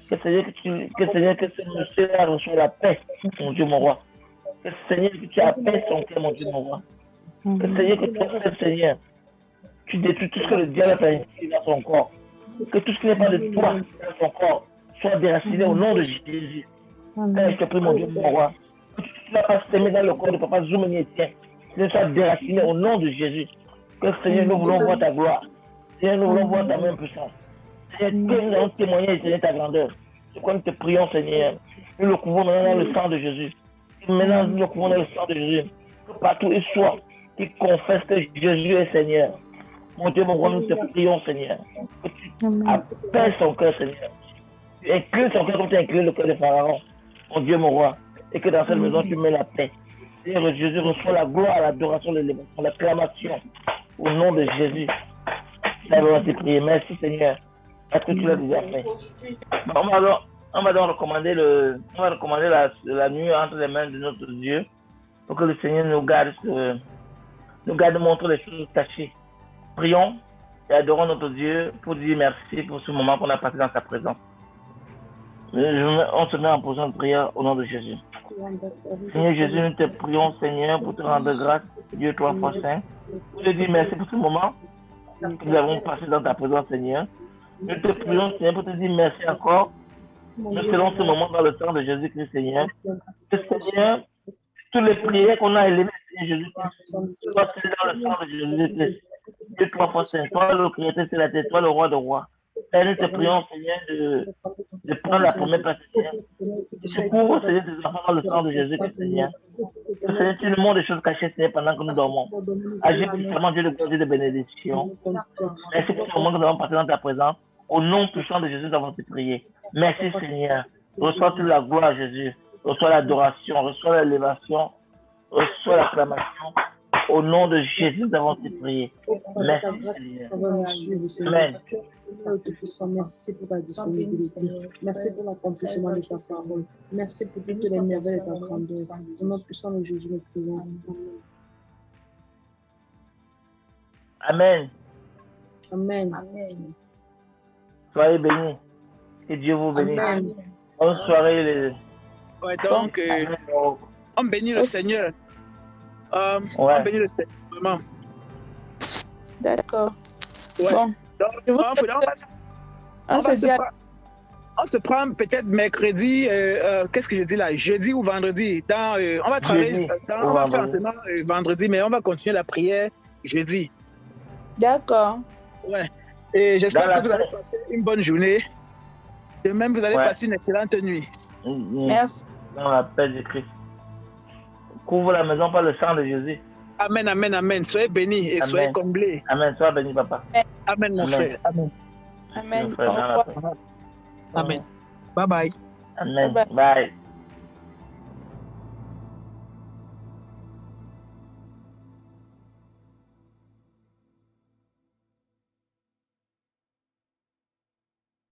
Que Seigneur, que ce monsieur-là reçoive la paix, mon Dieu, mon roi. Que Seigneur, que tu apaises son cœur, mon Dieu, mon roi. Que Seigneur, que toi, Seigneur, tu détruis tout ce que le diable a fait dans son corps. Que tout ce qui n'est pas de toi dans ton corps soit déraciné au nom de Jésus. Père, je te prie, mon Dieu, mon roi. Que tout ce qui n'a pas s'aimer dans le corps de Papa Zoumeni Etienne, que soit déraciné au nom de Jésus. Que Seigneur, nous voulons voir ta gloire. Seigneur, nous voulons voir ta même puissance. Seigneur, que nous allons témoigner, Seigneur, ta grandeur. C'est quoi nous te prions, Seigneur. Nous le couvrons maintenant dans le sang de Jésus. Maintenant, nous le couvrons dans le sang de Jésus. Que partout il soit, qui confesse que Jésus est Seigneur. Mon Dieu, mon roi, nous te prions, Seigneur. Que tu appelles son cœur, Seigneur. Tu inclus son cœur comme tu as inclus le cœur de Pharaon. Mon Dieu, mon roi. Et que dans cette maison, tu mets la paix. Seigneur Jésus, reçois la gloire, l'adoration, l'élévation, l'acclamation. Au nom de Jésus. Nous allons te prier. Merci, Seigneur. Parce que tu l'as déjà fait. On va donc recommander la nuit entre les mains de notre Dieu. Pour que le Seigneur nous garde montre les choses cachées. Prions et adorons notre Dieu pour dire merci pour ce moment qu'on a passé dans sa présence. On se met en position de prière au nom de Jésus. Seigneur Jésus, nous te prions, Seigneur, pour te rendre grâce, Dieu 3 fois saint. Pour te dire merci pour ce moment que nous avons passé dans ta présence, Seigneur. Nous te prions, Seigneur, pour te dire merci encore. Nous selon ce moment dans le sang de Jésus-Christ, Seigneur. Que, Seigneur, toutes les prières qu'on a élevées, Jésus-Christ, soient dans le sang de Jésus-Christ. Dieu 3 fois saint, toi le Créateur, c'est la tête, toi le roi de rois. Seigneur, nous te prions, Seigneur, de prendre la première place, Seigneur. Je couvre, Seigneur, tes enfants dans le sang de Jésus-Christ, Seigneur. Seigneur, tu nous montres des choses cachées, Seigneur, pendant que nous dormons. Agis puissamment, Dieu de gloire, Dieu de bénédiction. Merci pour ce moment que nous avons passé dans ta présence. Au nom puissant de Jésus, nous avons te prié. Merci, Seigneur. Reçois toute la gloire, Jésus. Reçois l'adoration, reçois l'élévation, reçois l'acclamation. Au nom de Jésus, nous avons te prié. Merci, Seigneur. Amen. Merci pour ta disponibilité. Merci pour l'accomplissement de ta parole. Merci pour toutes les merveilles de ta grandeur. Au nom puissant de Jésus, nous prions. Amen. Amen. Soyez bénis. Que Dieu vous bénisse. Bonne soirée. Ouais, donc, on bénit le Seigneur. On bénit le Seigneur, vraiment. D'accord. Ouais. Bon. Donc, on se prend peut-être mercredi, qu'est-ce que je dis là, jeudi ou vendredi. On va travailler, on va faire maintenant vendredi, mais on va continuer la prière jeudi. D'accord. Ouais. Et j'espère que vous allez passer une bonne journée. De même, vous allez passer une excellente nuit. Merci. Dans la paix de Christ. Couvre la maison par le sang de Jésus. Amen, amen, amen. Soyez bénis et soyez comblés. Amen. Sois béni, papa. Amen, mon frère. Amen. Amen. Amen. Bye bye. Amen. Bye.